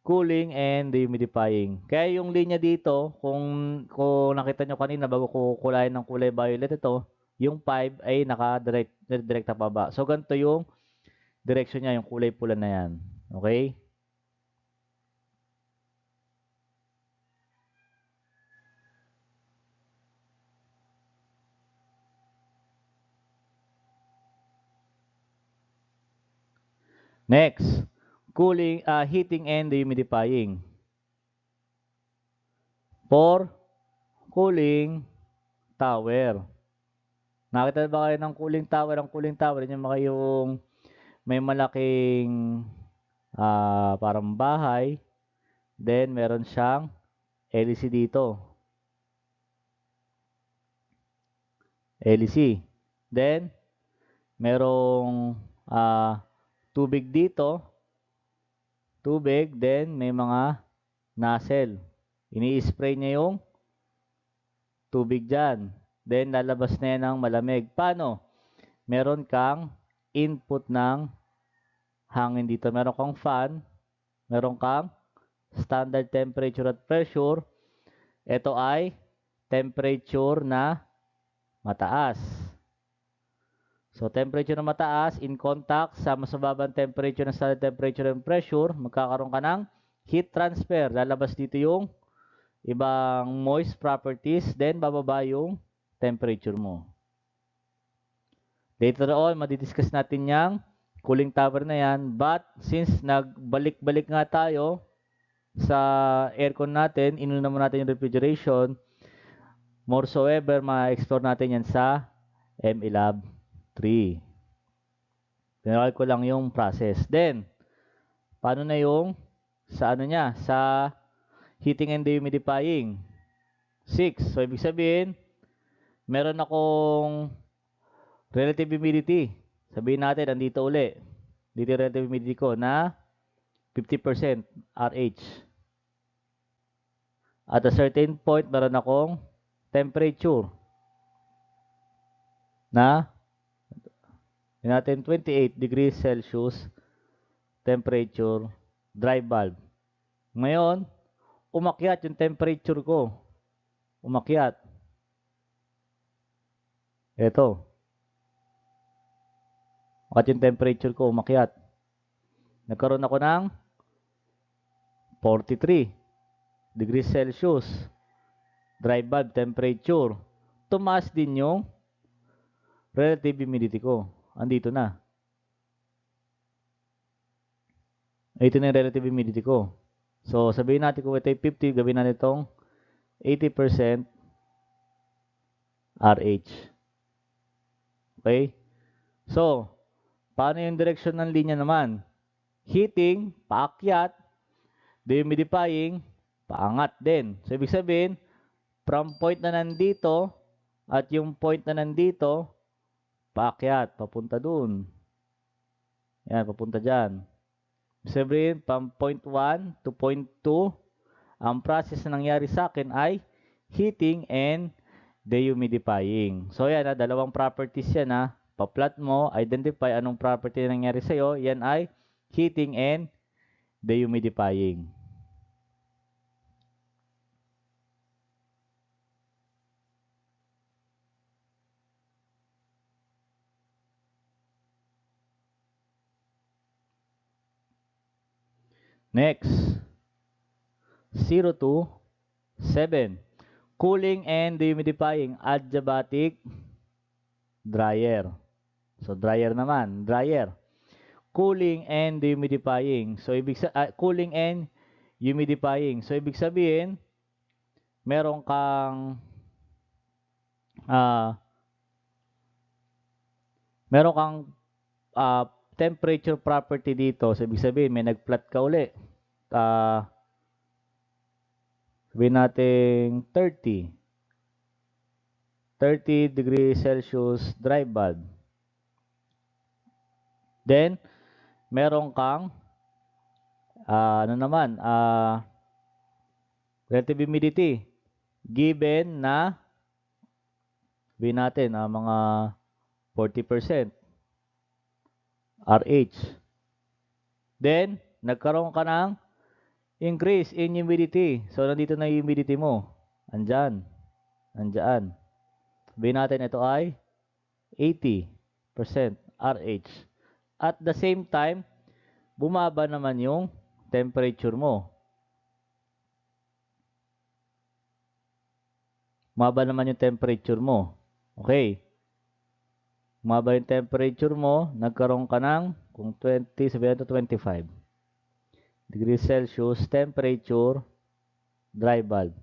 cooling and dehumidifying. Kaya yung linya dito, kung nakita nyo kanina bago ko kulayan ng kulay violet ito, yung 5 ay naka-direkta pababa. So, ganito yung direction niya, yung kulay pula na yan. Okay? Next, heating and dehumidifying. For cooling tower. Nakita ba kayo ng cooling tower? Ang cooling tower, yun yung may malaking parang bahay. Then, meron siyang LEC dito. LEC. Then, merong tubig dito. Tubig. Then, may mga nozzle. Ini-spray niya yung tubig dyan. Then, lalabas na yan ng malamig. Paano? Meron kang input ng hangin dito. Meron kang fan. Meron kang standard temperature at pressure. Ito ay temperature na mataas. So, temperature na mataas, in contact sa mas mababang temperature na standard temperature and pressure, magkakaroon ka ng heat transfer. Lalabas dito yung ibang moist properties, then bababa yung temperature mo. Later on, madidiscuss natin yung cooling tower na yan. But, since nagbalik-balik nga tayo sa aircon natin, inuna naman natin yung refrigeration, more so ever, ma-explore natin yan sa MLab 3. Pinakal ko lang yung process. Then, paano na yung sa ano niya? Sa heating and dehumidifying. 6. So, ibig sabihin, meron akong relative humidity. Sabihin natin, andito uli. Dito yung relative humidity ko na 50% RH. At a certain point, meron akong temperature na natin 28 degrees Celsius temperature dry bulb. Ngayon, umakyat yung temperature ko. Umakyat. Ito. Umakyat yung temperature ko, umakyat. Nagkaroon ako ng 43 degrees Celsius dry bulb temperature. Tumaas din yung relative humidity ko. Andito na. Ito na yung relative humidity ko. So, sabihin natin kung ito ay 50, gawin natin itong 80% RH. Okay? So, paano yung direction ng linya naman? Heating, paakyat. Dehumidifying, paangat din. So, ibig sabihin, from point na nandito at yung point na nandito, paakyat, papunta dun. Yan, papunta dyan. Ibig sabihin, from point 1 to point 2, ang process na nangyari sa akin ay heating and dehumidifying. So, yan, dalawang properties yan. Pa-plot mo, identify anong property na nangyari sa'yo. Yan ay heating and dehumidifying. Next, 0 to 7. Cooling and dehumidifying, adiabatic, dryer. So, dryer naman, dryer. Cooling and dehumidifying. So, cooling and humidifying. So, ibig sabihin, meron kang ah meron kang temperature property dito. So, ibig sabihin, may nag-plot ka uli. Sabihin natin 30 degrees Celsius dry bulb. Then, meron kang relative humidity given na sabihin natin mga 40% RH. Then, nagkaroon ka ng increase in humidity. So, nandito na yung humidity mo. Andyan. Andyan. Sabihin natin ito ay 80% RH. At the same time, bumaba naman yung temperature mo. Bumaba naman yung temperature mo. Okay. Bumaba yung temperature mo, nagkaroon ka ng, kung 20, sabihin ito 25 degrees Celsius temperature dry bulb.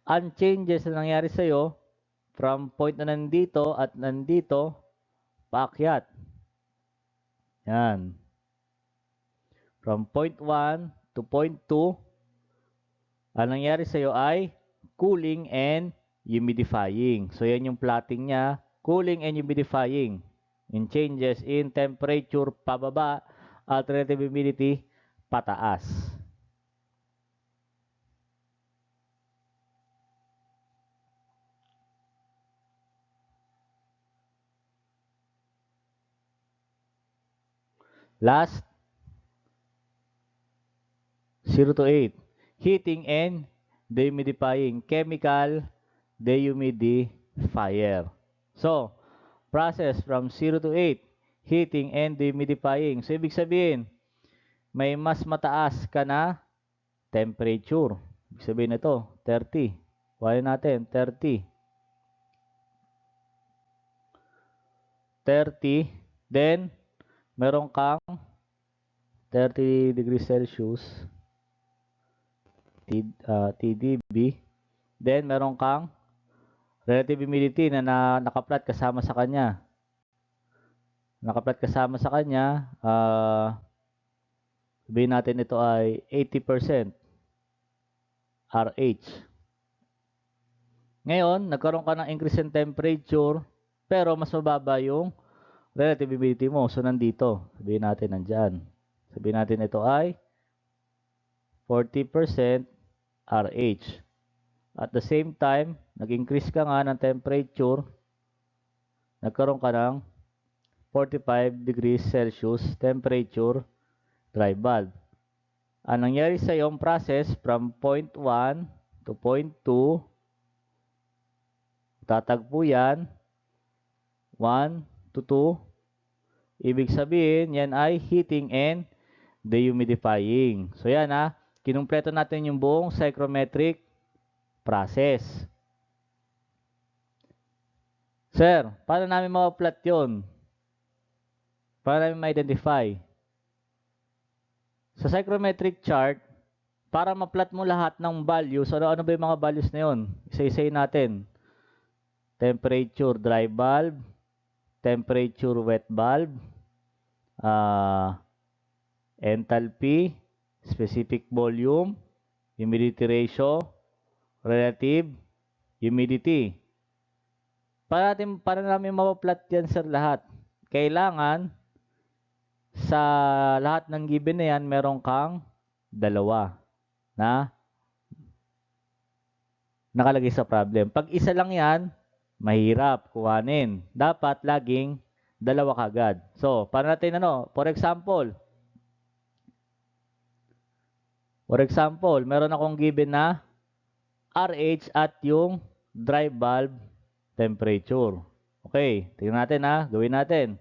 Ang changes na nangyari sa'yo, from point na nandito at nandito, paakyat. Yan. From point 1 to point 2, ang nangyari sa'yo ay cooling and humidifying. So, yan yung plotting niya. Cooling and humidifying. In changes in temperature pababa at relative humidity pataas. Last, 0 to 8. Heating and dehumidifying. Chemical dehumidifier. So, process from 0 to 8. Heating and dehumidifying. So, ibig sabihin, may mas mataas ka na temperature. Ibig sabihin ito, 30. Kuhanin natin, 30. 30. Then, meron kang 30 degrees Celsius TDB. Then, meron kang relative humidity na nakaplot kasama sa kanya. Nakaplot kasama sa kanya, sabihin natin ito ay 80% RH. Ngayon, nagkaroon ka ng increase in temperature, pero mas mababa yung relative humidity mo. So, nandito. Sabihin natin nandyan. Sabihin natin ito ay 40% RH. At the same time, nag-increase ka nga ng temperature, nagkaroon ka ng 45 degrees Celsius temperature dry bulb. Ang nangyari sa iyong process from point 1 to point 2, tatagpo yan, 1 to 2. Ibig sabihin, yan ay heating and dehumidifying. So yan kinumpleto natin yung buong psychrometric process. Sir, paano namin ma-plot yun? Paano namin ma-identify? Sa psychrometric chart, para ma-plot mo lahat ng values, ano ba yung mga values na yun? Isa-isayin natin. Temperature dry bulb, temperature wet bulb, enthalpy, specific volume, humidity ratio, relative humidity. Para namin ma-plot yan sir lahat, kailangan sa lahat ng given na yan, meron kang dalawa na nakalagay sa problem. Pag isa lang yan, mahirap kuhanin. Dapat laging dalawa kagad. So, para natin for example, meron akong given na RH at yung dry bulb temperature. Okay, tingnan natin gawin natin.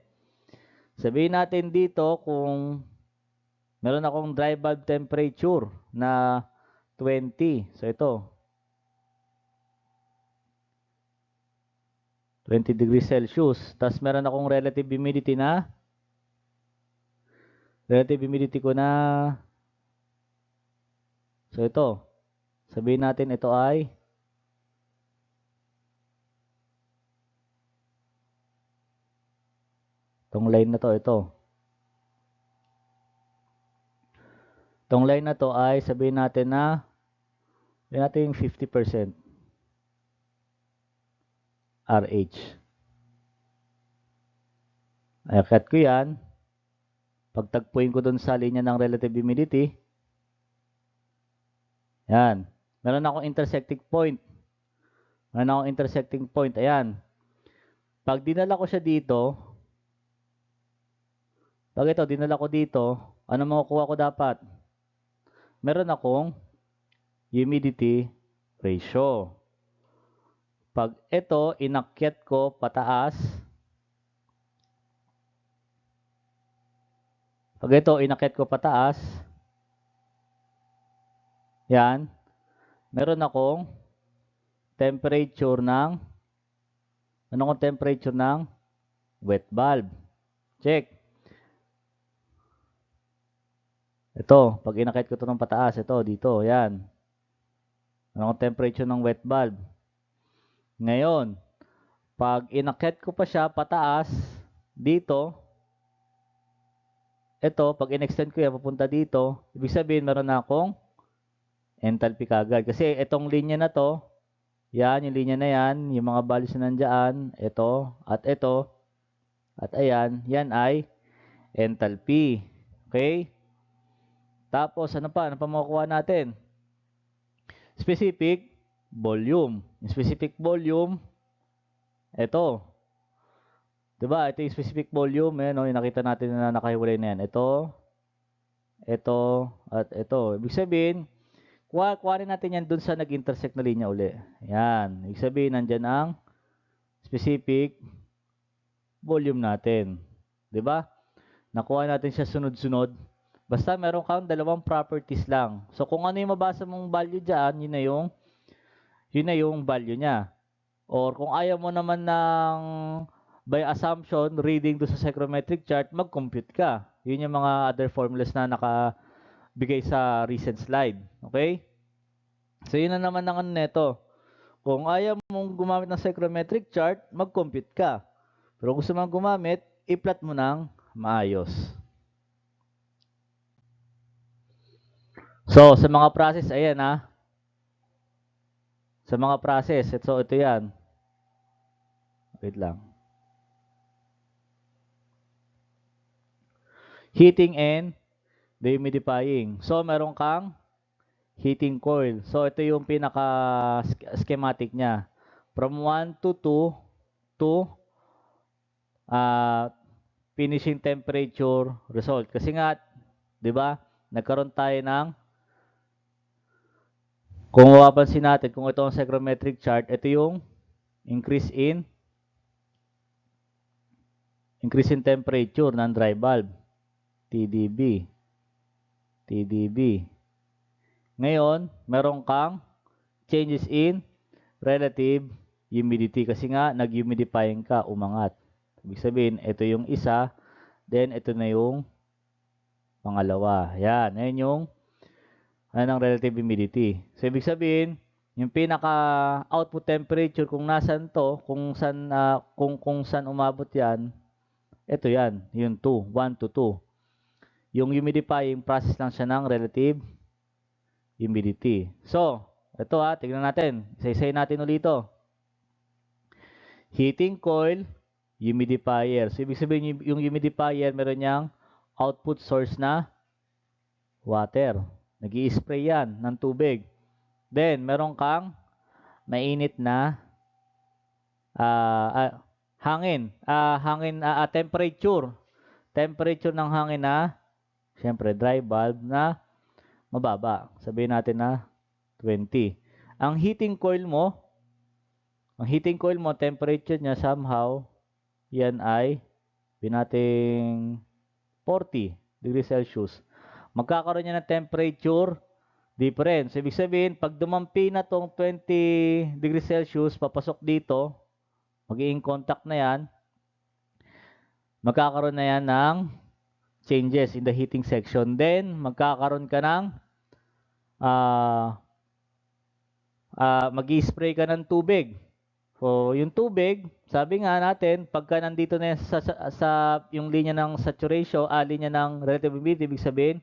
Sabihin natin dito kung meron akong dry bulb temperature na 20. So ito. 20 degrees Celsius. Tapos meron akong relative humidity ko na, so ito, sabihin natin ito ay itong line na to, ito. Itong line na to ay sabihin natin yung 50% RH. Ayakat ko yan. Pagtagpuin ko dun sa linya ng relative humidity, yan. Meron akong intersecting point. Ayan. Pag dinala ko siya dito, pag ito, dinala ko dito, ano makukuha ko dapat? Meron akong humidity ratio. Pag ito, inakyat ko pataas, yan, meron akong temperature ng wet bulb. Check. Ito, pag inakyat ko ito ng pataas, ito, dito, yan. Ano ang temperature ng wet bulb? Ngayon, pag inakyat ko pa siya pataas, dito, ito, pag in-extend ko yan, papunta dito, ibig sabihin, meron na akong enthalpy kagad. Kasi itong linya na to, yan, yung linya na yan, yung mga values na nandyan, ito, at ayan, yan ay enthalpy. Okay? Tapos, ano pa makukuha natin? Specific volume. Yung specific volume, ito. Diba? Ito yung specific volume. Ayan, yung nakita natin na nakahiwalay na yan. Ito, at ito. Ibig sabihin, kuhanin natin yan dun sa nag-intersect na linya uli. Yan. Ibig sabihin, nandyan ang specific volume natin. Diba? Nakuha natin siya sunod-sunod. Basta meron kang dalawang properties lang. So, kung ano yung mabasa mong value dyan, yun na yung value niya. Or kung ayaw mo naman ng by assumption, reading do sa psychrometric chart, mag-compute ka. Yun yung mga other formulas na nakabigay sa recent slide. Okay? So, yun na naman ang ano neto. Kung ayaw mong gumamit ng psychrometric chart, mag-compute ka. Pero kung gusto mong gumamit, i-plot mo ng maayos. So, sa mga process, ayan ha. Sa mga process, ito yan. Wait lang. Heating and dehumidifying. So, meron kang heating coil. So, ito yung pinaka-schematic niya. From 1 to 2 to finishing temperature result. Kasi nga, di ba, nagkaroon tayo ng, kung mapapansin natin, kung ito ang psychrometric chart, ito yung increase in temperature ng dry bulb. TDB. Ngayon, meron kang changes in relative humidity. Kasi nga, nag-humidifying ka, umangat. Ibig sabihin, ito yung isa, then ito na yung pangalawa. Yan, yan yung ng relative humidity. So, ibig sabihin, yung pinaka-output temperature, kung nasan to, kung saan umabot yan, ito yan, yung 2, 1 to 2. Yung humidifying process lang siya ng relative humidity. So, ito tignan natin. Isa-isayin natin ulit ito. Heating coil, humidifier. So, ibig sabihin yung humidifier, meron niyang output source na water. Nag-i-spray yan ng tubig. Then, meron kang mainit na hangin. Temperature. Temperature ng hangin na, syempre, dry bulb na mababa. Sabihin natin na 20. Ang heating coil mo, temperature niya somehow, yan ay binating 40 degrees Celsius. Magkakaroon niya ng temperature difference. Ibig sabihin, pag dumampi na tong 20 degrees Celsius, papasok dito, magiging contact na yan, magkakaroon na yan ng changes in the heating section. Then, magkakaroon ka ng mag-i-spray ka ng tubig. So, yung tubig, sabi nga natin, pagka nandito na yan sa yung linya ng saturation, linya ng relative humidity, ibig sabihin,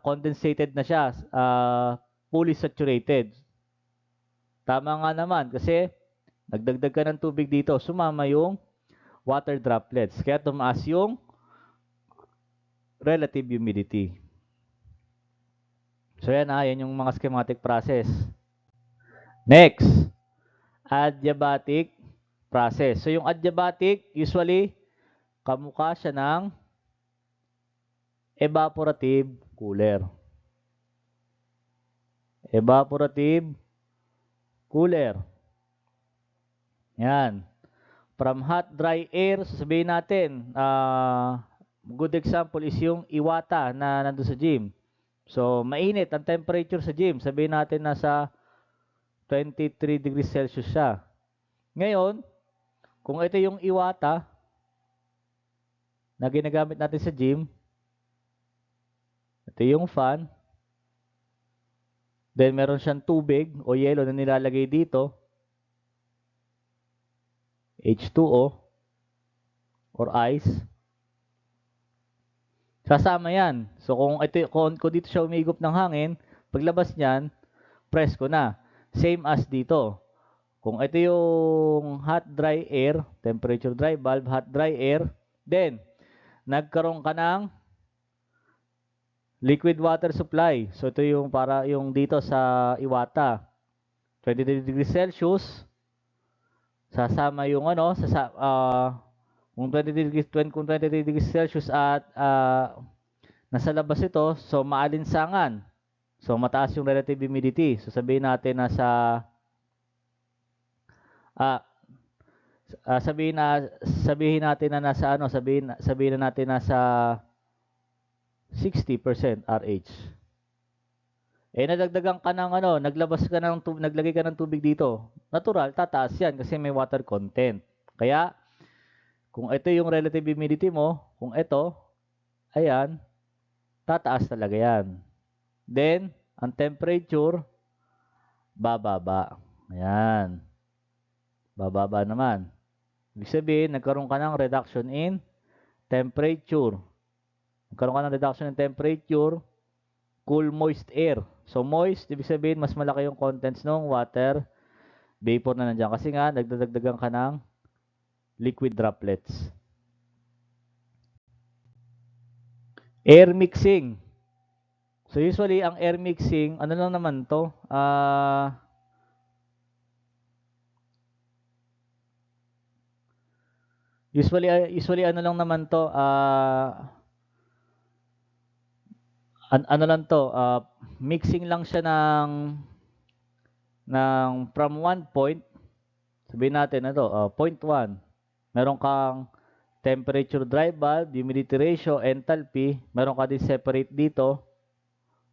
condensated na siya, fully saturated. Tama nga naman, kasi nagdagdag ka ng tubig dito, sumama yung water droplets. Kaya tumaas yung relative humidity. So yan yan yung mga schematic process. Next, adiabatic process. So yung adiabatic, usually, kamukha siya ng evaporative cooler. Evaporative cooler. Yan. From hot, dry air, sabihin natin, good example is yung Iwata na nandun sa gym. So, mainit ang temperature sa gym. Sabihin natin nasa 23 degrees Celsius siya. Ngayon, kung ito yung Iwata na ginagamit natin sa gym, ito yung fan, then meron siyang tubig o yelo na nilalagay dito, H2O or ice, sasama yan. So kung dito siya umigop ng hangin, paglabas niyan, presko na. Same as dito. Kung ito yung hot dry air, temperature dry valve, hot dry air, then nagkaroon ka ng liquid water supply. So ito yung para yung dito sa Iwata. 23 degrees Celsius, sasama yung kung 23 degrees Celsius at nasa labas ito, so maalinsangan. So mataas yung relative humidity. So sabihin natin nasa sabihin natin na nasa sabihin na natin nasa 60% RH. Nadagdagan ka ng naglagay ka ng tubig dito. Natural, tataas yan kasi may water content. Kaya, kung ito yung relative humidity mo, kung ito, ayan, tataas talaga yan. Then, ang temperature, bababa. Ayan. Bababa naman. Ibig sabihin, nagkaroon ka ng reduction in temperature. Nagkaroon ka ng reduction in temperature, cool, moist air. So, moist, ibig sabihin, mas malaki yung contents ng water vapor na nandiyan. Kasi nga, nagdadagdagan ka ng liquid droplets. Air mixing. So, usually, ang air mixing, ano lang naman to? Usually, ano lang naman to? Ano lang to? Mixing lang siya ng from one point, sabihin natin point 1. Meron kang temperature dry valve, humidity ratio, enthalpy. Meron ka din separate dito.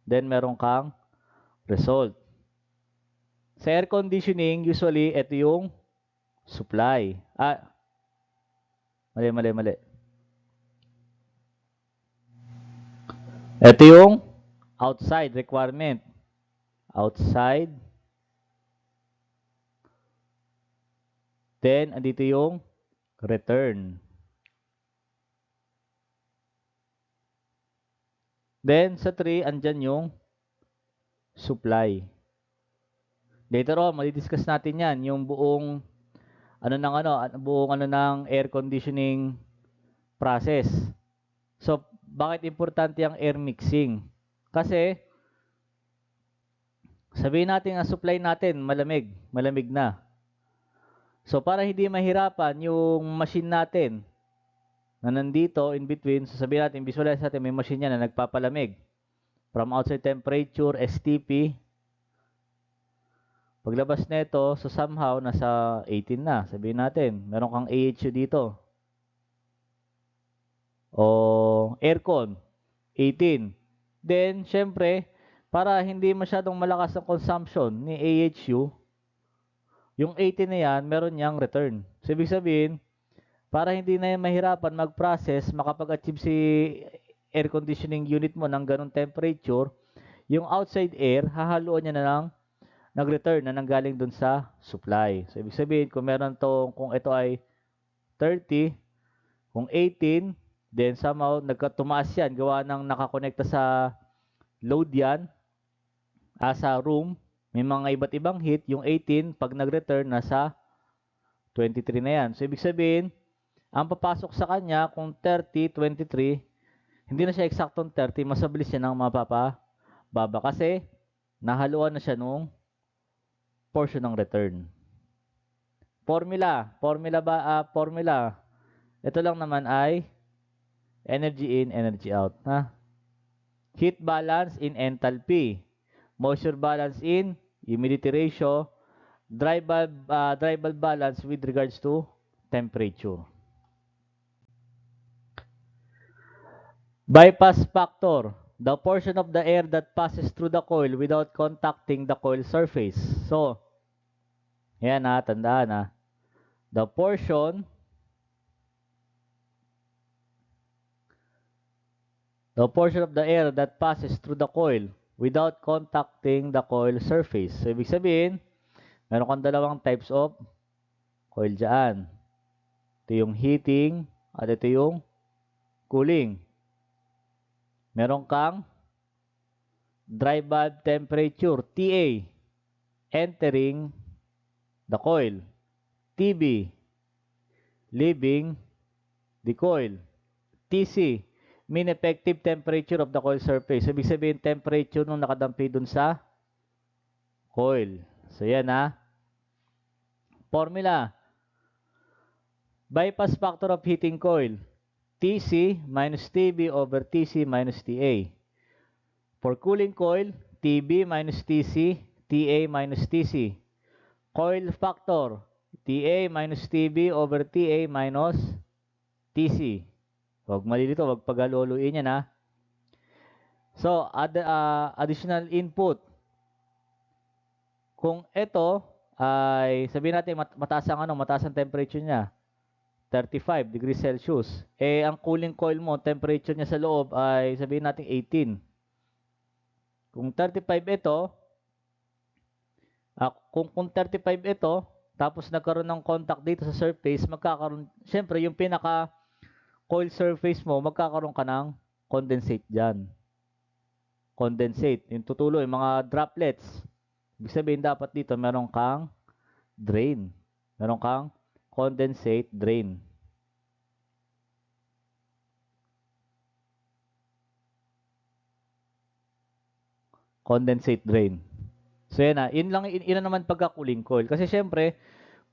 Then meron kang result. Sa air conditioning, usually, ito yung supply. Mali. Ito yung outside requirement. Outside. Then, andito yung return. Then, sa 3, andyan yung supply. Later on, mali-discuss natin yan. Yung buong ng air conditioning process. So, bakit importante ang air mixing? Kasi, sabihin natin ang supply natin, malamig na. So, para hindi mahirapan yung machine natin na nandito, in between, so sabihin natin, visualize natin, may machine yan na nagpapalamig. From outside temperature, STP. Paglabas nito, so somehow, nasa 18 na. Sabihin natin, meron kang AHU dito. O aircon, 18. Then, syempre, para hindi masyadong malakas ang consumption ni AHU, yung 18 na yan, meron niyang return. So, ibig sabihin, para hindi na yan mahirapan mag-process, makapag-achieve si air conditioning unit mo ng ganong temperature, yung outside air, hahaluan niya na ng nag-return na nanggaling dun sa supply. So, ibig sabihin, kung ito ay 30, kung 18, then somehow tumaas yan, gawa ng nakakonekta sa load yan, sa room, may mga iba't ibang heat, yung 18, pag nag-return, nasa 23 na yan. So, ibig sabihin, ang papasok sa kanya, kung 30, 23, hindi na siya eksaktong 30, mas mabilis siya ng mapapababa kasi nahaluan na siya nung portion ng return. Formula. Ito lang naman ay energy in, energy out. Ha? Heat balance in enthalpy. Moisture balance in humidity ratio. Dry bulb balance with regards to temperature. Bypass factor. The portion of the air that passes through the coil without contacting the coil surface. So, yan ha, tandaan ha. The portion of the air that passes through the coil without contacting the coil surface. So, ibig sabihin, meron kang dalawang types of coil dyan. Ito yung heating at ito yung cooling. Meron kang dry bulb temperature, TA, entering the coil. TB, leaving the coil. TC, mean effective temperature of the coil surface. Ibig sabihin, temperature nung nakadampi dun sa coil. So, yan ha. Formula. Bypass factor of heating coil. TC minus TB over TC minus TA. For cooling coil, TB minus TC, TA minus TC. Coil factor, TA minus TB over TA minus TC. Huwag malilito, huwag pagaluluin yan ha. So, additional input. Kung ito ay, sabihin natin mataas ang temperature niya, 35 degrees Celsius. Eh, ang cooling coil mo, temperature niya sa loob ay, sabihin natin 18. Kung 35 ito, kung 35 ito, tapos nagkaroon ng contact dito sa surface, syempre yung pinaka coil surface mo, magkakaroon ka ng condensate dyan. Condensate, yung tutulo, yung mga droplets. Ibig sabihin, dapat dito meron kang drain. Meron kang condensate drain. Condensate drain. So yan na, yun naman pagka-cooling coil. Kasi syempre,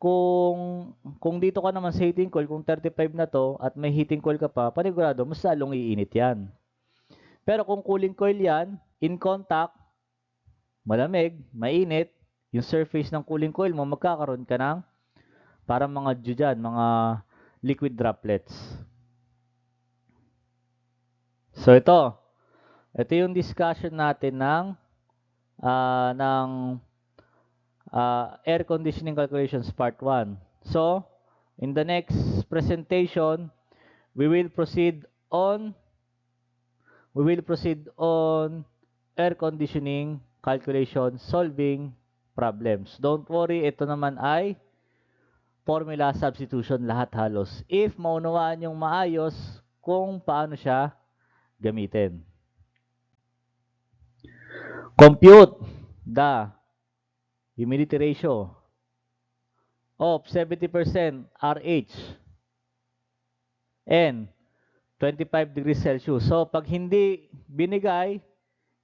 kung dito ka naman sa heating coil, kung 35 na to, at may heating coil ka pa, panigurado, mas lalong iinit yan. Pero kung cooling coil yan, in contact, malamig, mainit, yung surface ng cooling coil mo, magkakaroon ka ng parang mga dew dyan, mga liquid droplets. So ito yung discussion natin ng air conditioning calculations part 1. So, in the next presentation, we will proceed on air conditioning calculations, solving problems. Don't worry, ito naman ay formula substitution lahat halos. If maunawaan yung maayos kung paano siya gamitin. Compute the humidity ratio of 70% RH and 25 degrees Celsius. So, pag hindi binigay,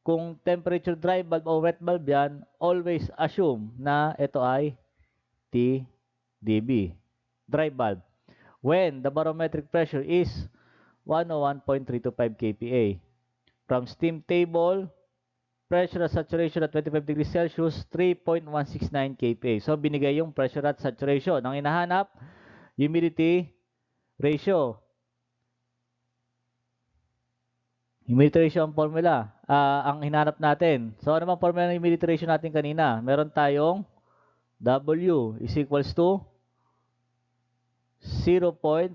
kung temperature dry bulb o wet bulb yan, always assume na ito ay TDB, dry bulb. When the barometric pressure is 101.325 kPa. From steam table, pressure at saturation at 25 degrees Celsius, 3.169 kPa. So, binigay yung pressure at saturation. Ang hinahanap, humidity ratio. Humidity ratio ang formula. Ang hinanap natin. So, ano bang formula ng humidity ratio natin kanina? Meron tayong W is equals to 0.622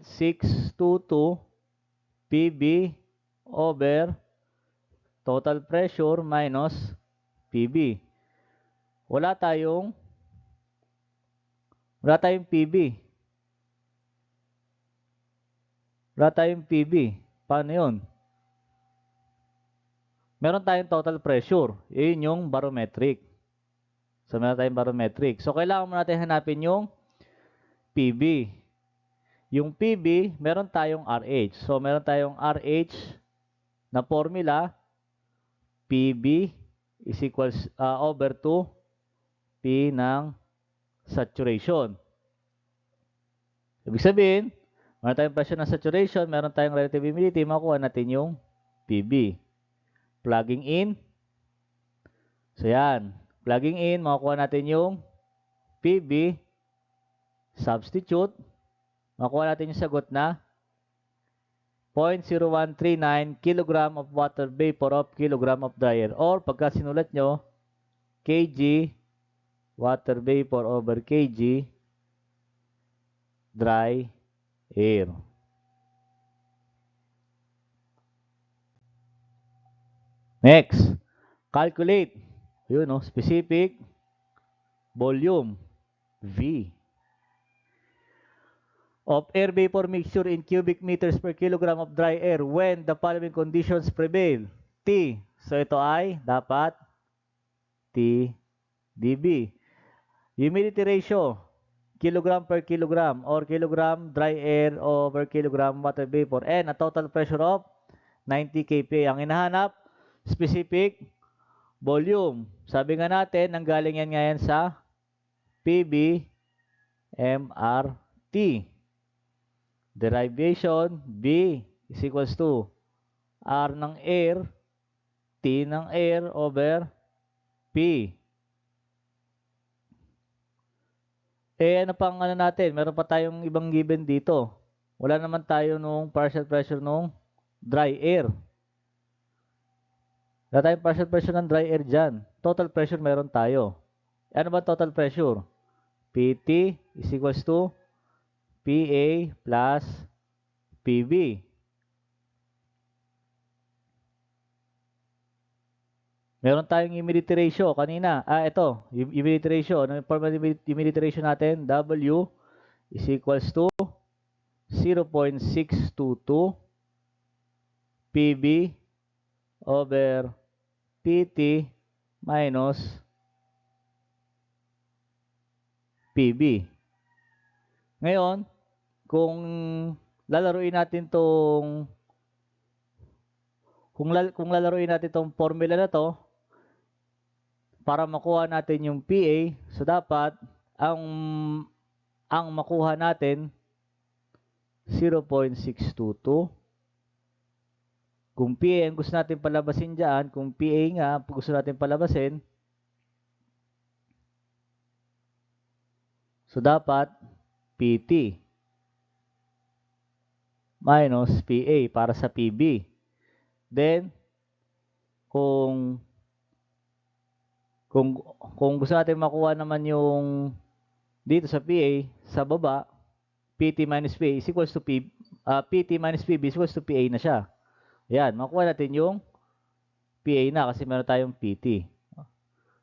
PB over total pressure minus PB. Wala tayong PB. Wala tayong PB. Paano yun? Meron tayong total pressure. Yun yung barometric. So, meron tayong barometric. So, kailangan mo natin hanapin yung PB. Yung PB, meron tayong RH. So, meron tayong RH na formula, PB is equals over to P ng saturation. Ibig sabihin, meron tayong pressure ng saturation, meron tayong relative humidity, makuha natin yung PB. Plugging in. So, yan. Plugging in, makukuha natin yung PB. Substitute. Makuha natin yung sagot na 0.0139 kg of water vapor of kilogram of dry air. Or, pagka sinulat nyo, kg water vapor over kg dry air. Next, calculate. Yun, no? Specific volume, V. Of air vapor mixture in cubic meters per kilogram of dry air when the following conditions prevail. T. So, ito ay dapat T dB. Humidity ratio, kilogram per kilogram or kilogram dry air over kilogram water vapor. And a total pressure of 90 kPa. Ang hinahanap, specific volume. Sabi nga natin, nanggaling yan ngayon sa PB MRT. Derivation, B is equals to R ng air, T ng air over P. Ano pang ano natin? Meron pa tayong ibang given dito. Wala naman tayo nung partial pressure nung dry air. Wala tayong partial pressure ng dry air dyan. Total pressure meron tayo. Ano ba total pressure? PT is equals to PA plus PB. Meron tayong humidity ratio kanina. Ito. Humidity ratio. Ano yung form ng humidity ratio natin? W is equals to 0.622 PB over PT minus PB. Ngayon, kung lalaruin natin tong kung lalaruin natin tong formula na to para makuha natin yung PA, so dapat ang makuha natin 0.622. Kung PA ang gusto natin palabasin diyan, kung PA nga gusto natin palabasin, so dapat PT minus PA para sa PB. Then, kung gusto natin makuha naman yung dito sa PA, sa baba, PT minus PA is equals to PT minus PB is equals to PA na siya. Yan, makuha natin yung PA na kasi meron tayong PT.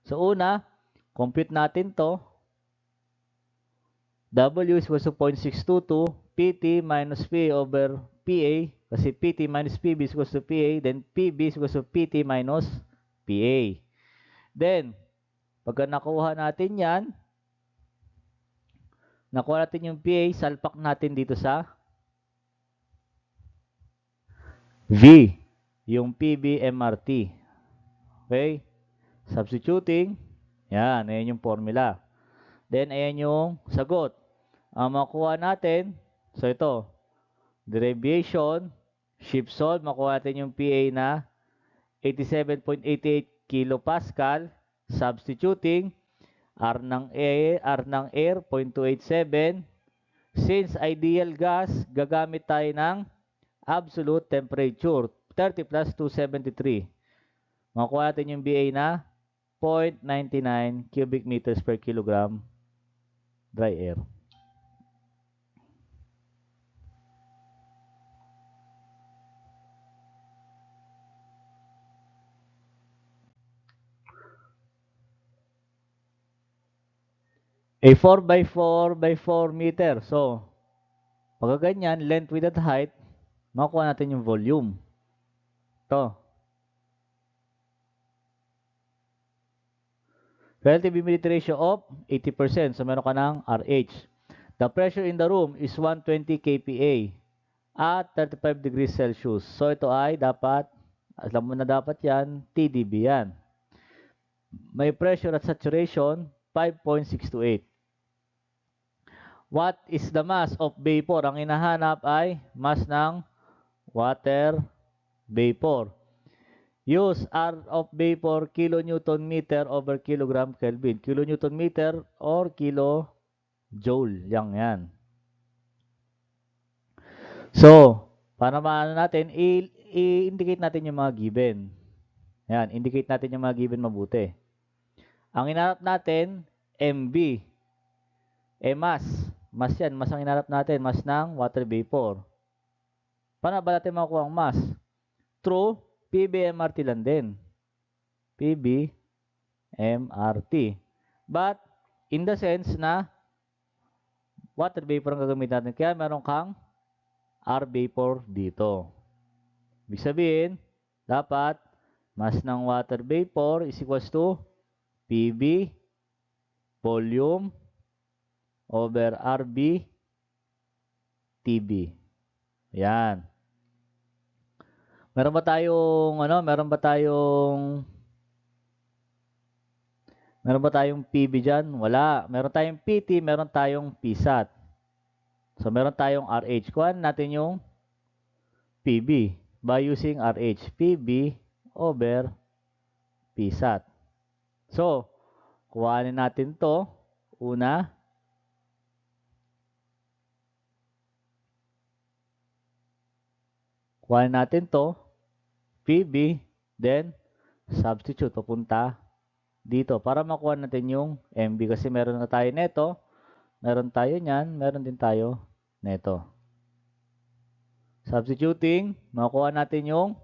So, una, compute natin to. W is equals to 0.622 PT minus PA over PA kasi PT minus PB is equals to PA, then PB is equals to PT minus PA. Then, pagka nakuha natin yan, nakuha natin yung PA, salpak natin dito sa V, yung PB MRT. Okay? Substituting, yan, ayan yung formula. Then, ayan yung sagot. Ang makuha natin, so ito, derivation, shift solve, makuha natin yung PA na 87.88 kilopascal, substituting, R ng air 0.287. Since ideal gas, gagamit tayo ng absolute temperature, 30 plus 273. Makuha natin yung BA na 0.99 cubic meters per kilogram dry air. A 4 by 4 by 4 meter. So, pagka ganyan, length, width, at height, makuha natin yung volume. Ito. Relative humidity ratio of 80%. So, meron ka ng RH. The pressure in the room is 120 kPa at 35 degrees Celsius. So, ito ay dapat, alam mo na dapat yan, TDB yan. May pressure at saturation, 5.628. What is the mass of vapor? Ang hinahanap ay mass ng water vapor. Use R of vapor, kilonewton meter over kilogram Kelvin. Kilonewton meter or kilojoule. Yan. So, para maano natin, i-indicate natin yung mga given. Yan, indicate natin yung mga given mabuti. Ang hinarap natin, MV. Mass. Mass yan. Mass ang hinarap natin. Mass ng water vapor. Paano ba natin makuha ang mass? True, PBMRT lang din. PBMRT. But, in the sense na water vapor ang gagamitin natin. Kaya meron kang R vapor dito. Ibig sabihin, dapat mass ng water vapor is equals to PV volume over RB TB. Yan. Meron ba tayong PV dyan? Wala. Meron tayong PT, meron tayong PSAT. So, meron tayong RH. Kuhaan natin yung PV by using RH. PV over PSAT. So, kuhanin natin to. Una, kuhanin natin to. PV, then substitute. Papunta dito. Para makuha natin yung MV. Kasi meron na tayo neto. Meron tayo nyan. Meron din tayo neto. Substituting, makuha natin yung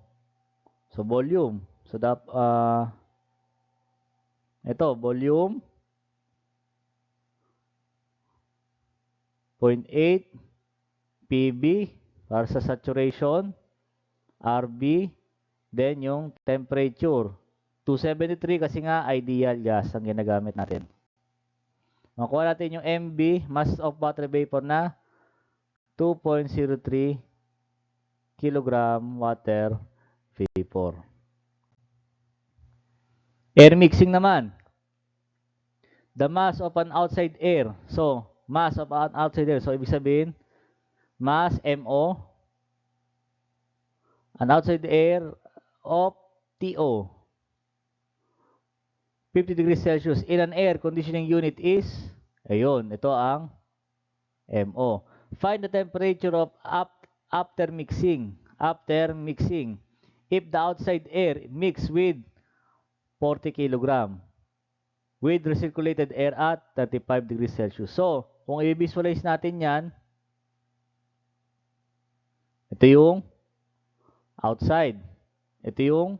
volume. So, ito, volume 0.8 PB para sa saturation, RB, then yung temperature. 273 kasi nga ideal gas ang ginagamit natin. Makuha natin yung MB, mass of water vapor na 2.03 kilogram water vapor. Air mixing naman. The mass of an outside air. So, mass of an outside air. So, ibig sabihin, mass MO, an outside air of TO. 50 degrees Celsius in an air conditioning unit is, ayun, ito ang MO. Find the temperature of after mixing. After mixing. If the outside air mixed with 40 kg with recirculated air at 35 degrees Celsius. So, kung i-visualize natin yan, ito yung outside. Ito yung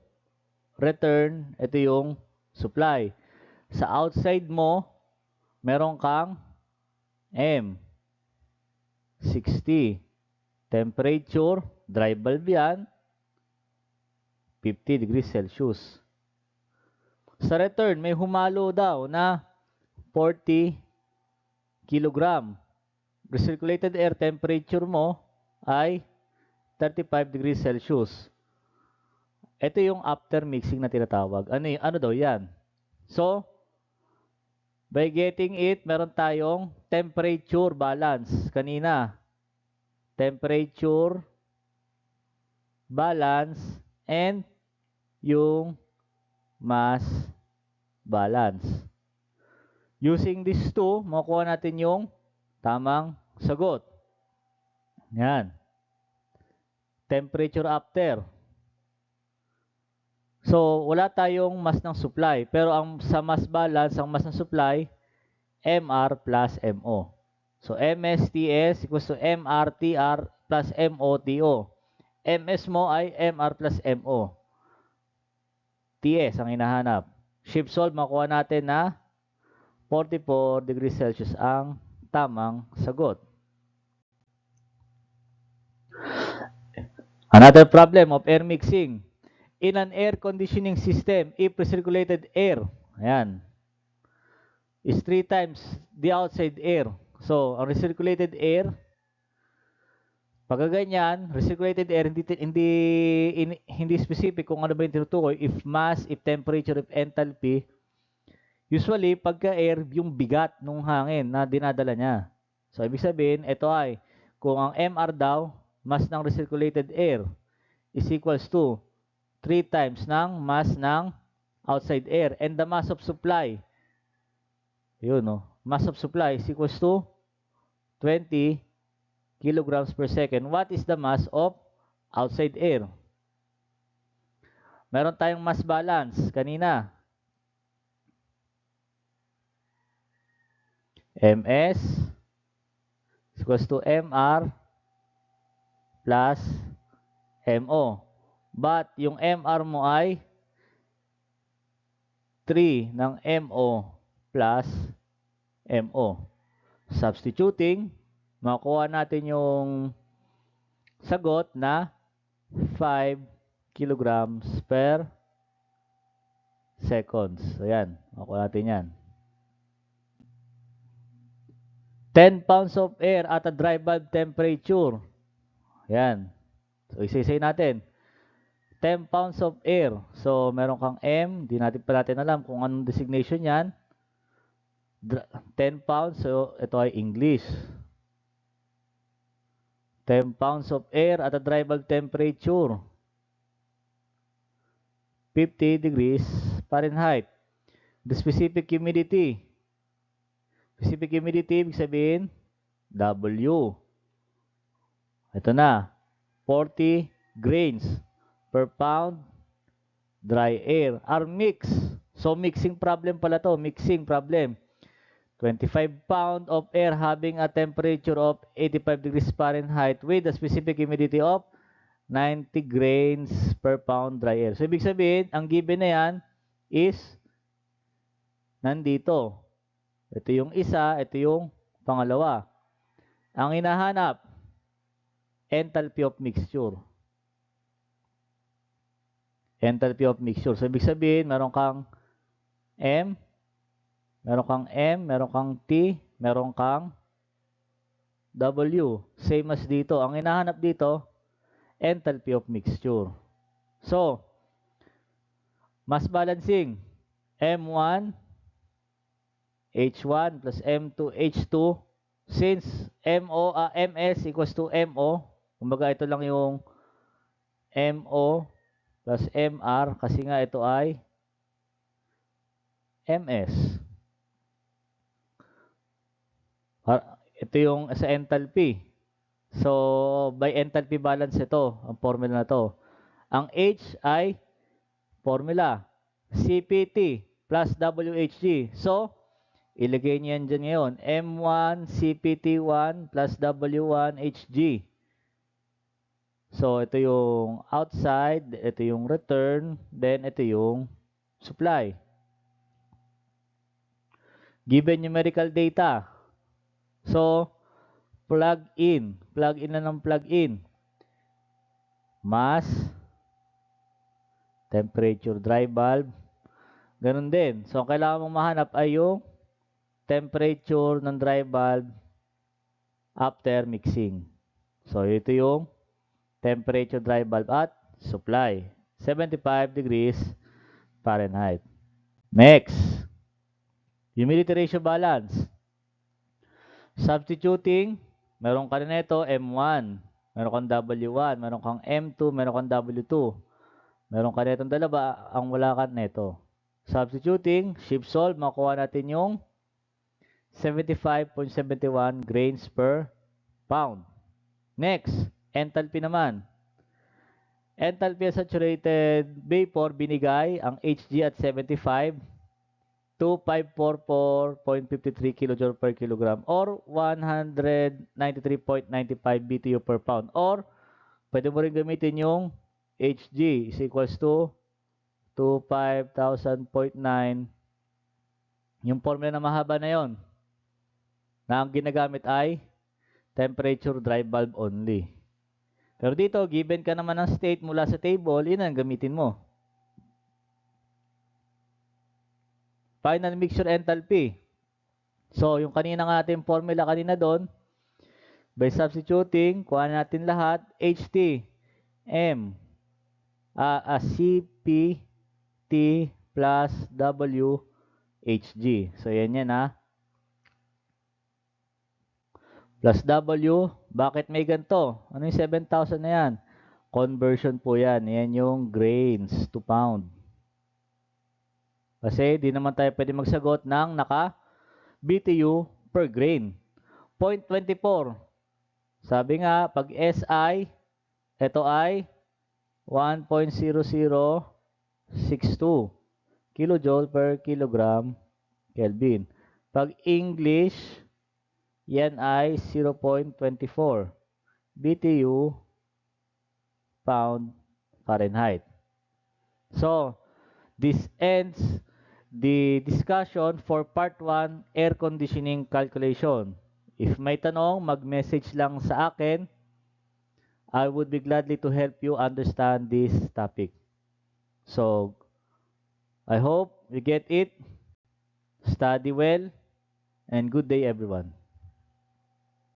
return. Ito yung supply. Sa outside mo, meron kang M. 60. Temperature, dry bulb yan, 50 degrees Celsius. Sa return, may humalo daw na 40 kilogram. Recirculated air temperature mo ay 35 degrees Celsius. Ito yung after mixing na tinatawag. Ano daw yan? So, by getting it, meron tayong temperature balance. Kanina, temperature balance and yung mass balance. Using these two, makuha natin yung tamang sagot. Yan. Temperature after. So, wala tayong mass ng supply. Pero sa mass balance, ang mass ng supply MR plus MO. So, MSTS equals to MRTR plus MOTO. MS mo ay MR plus MO. TS ang hinahanap. Shift solve, makuha natin na 44 degrees Celsius ang tamang sagot. Another problem of air mixing. In an air conditioning system, if recirculated air, ayan, is 3 times the outside air. So, ang recirculated air, pagka ganyan, recirculated air, hindi specific kung ano ba yung tinutukoy, if mass, if temperature, if enthalpy. Usually, pagka air, yung bigat ng hangin na dinadala niya. So, ibig sabihin, ito ay, kung ang MR daw, mass ng recirculated air is equals to 3 times ng mass ng outside air. And the mass of supply, yun, no? Mass of supply is equals to 20 kilograms per second. What is the mass of outside air? Meron tayong mass balance kanina. MS is equals to MR plus MO. But yung MR mo ay 3 ng MO plus MO. Substituting, makuha natin yung sagot na 5 kilograms per seconds. Ayan, makuha natin yan. 10 pounds of air at a dry bulb temperature. Ayan. So, isa-isay natin. 10 pounds of air. So, meron kang M. Di natin pa natin alam kung anong designation yan. 10 pounds. So, ito ay English. 10 pounds of air at a dry bulb temperature. 50 degrees Fahrenheit. The specific humidity. Specific humidity, ibig sabihin, W. Ito na. 40 grains per pound dry air are mixed. So, mixing problem pala to. Mixing problem. 25 pound of air having a temperature of 85 degrees Fahrenheit with a specific humidity of 90 grains per pound dry air. So, ibig sabihin, ang given na yan is nandito. Ito yung isa, ito yung pangalawa. Ang hinahanap, enthalpy of mixture. Enthalpy of mixture. So, ibig sabihin, meron kang M, meron kang M, meron kang T, meron kang W. Same as dito. Ang hinahanap dito, enthalpy of mixture. So, mass balancing, M1, H1 plus M2, H2. Since MS equals to MO, kumbaga ito lang yung MO plus MR kasi nga ito ay MS. Ito yung sa enthalpy. So, by enthalpy balance ito, ang formula na to. Ang H ay formula, CPT plus WHG. So, ilagay niyan dyan ngayon, M1 CPT1 plus W1 HG. So, ito yung outside, ito yung return, then ito yung supply. Given numerical data. So, plug in. Plug in na ng plug in. Mass, temperature, dry bulb. Ganun din. So, ang kailangan mong mahanap ay yung temperature ng dry bulb after mixing. So, ito yung temperature dry bulb at supply. 75 degrees Fahrenheit. Next, humidity ratio balance. Substituting, meron ka na ito M1, meron kang W1, meron kang M2, meron kang W2. Meron ka na itong dalawa, ang wala ka na ito. Substituting, shift solve, makuha natin yung 75.71 grains per pound. Next, enthalpy naman. Enthalpy of saturated vapor binigay ang Hg at 75. 2544.53 kilojoule per kilogram or 193.95 BTU per pound. Or, pwede mo rin gamitin yung Hg is equals to 25,000.9. Yung formula na mahaba na yon na ang ginagamit ay temperature drive valve only. Pero dito, given ka naman ng state mula sa table, yun ang gamitin mo. Final mixture enthalpy. So, yung kanina nga ating formula kanina doon, by substituting, kuha natin lahat, HT, M, CP, T, plus W, HG. So, yan ha. Plus W, bakit may ganito? Ano yung 7,000 na yan? Conversion po yan. Yan yung grains to pound. Kasi di naman tayo pwede magsagot ng naka-BTU per grain. 0.24. Sabi nga, pag SI, ito ay 1.0062 kilojoule per kilogram Kelvin. Pag English, yan ay 0.24 BTU pound Fahrenheit. So, this ends the discussion for part 1 air conditioning calculation. If may tanong, mag-message lang sa akin. I would be gladly to help you understand this topic. So, I hope you get it. Study well and good day everyone.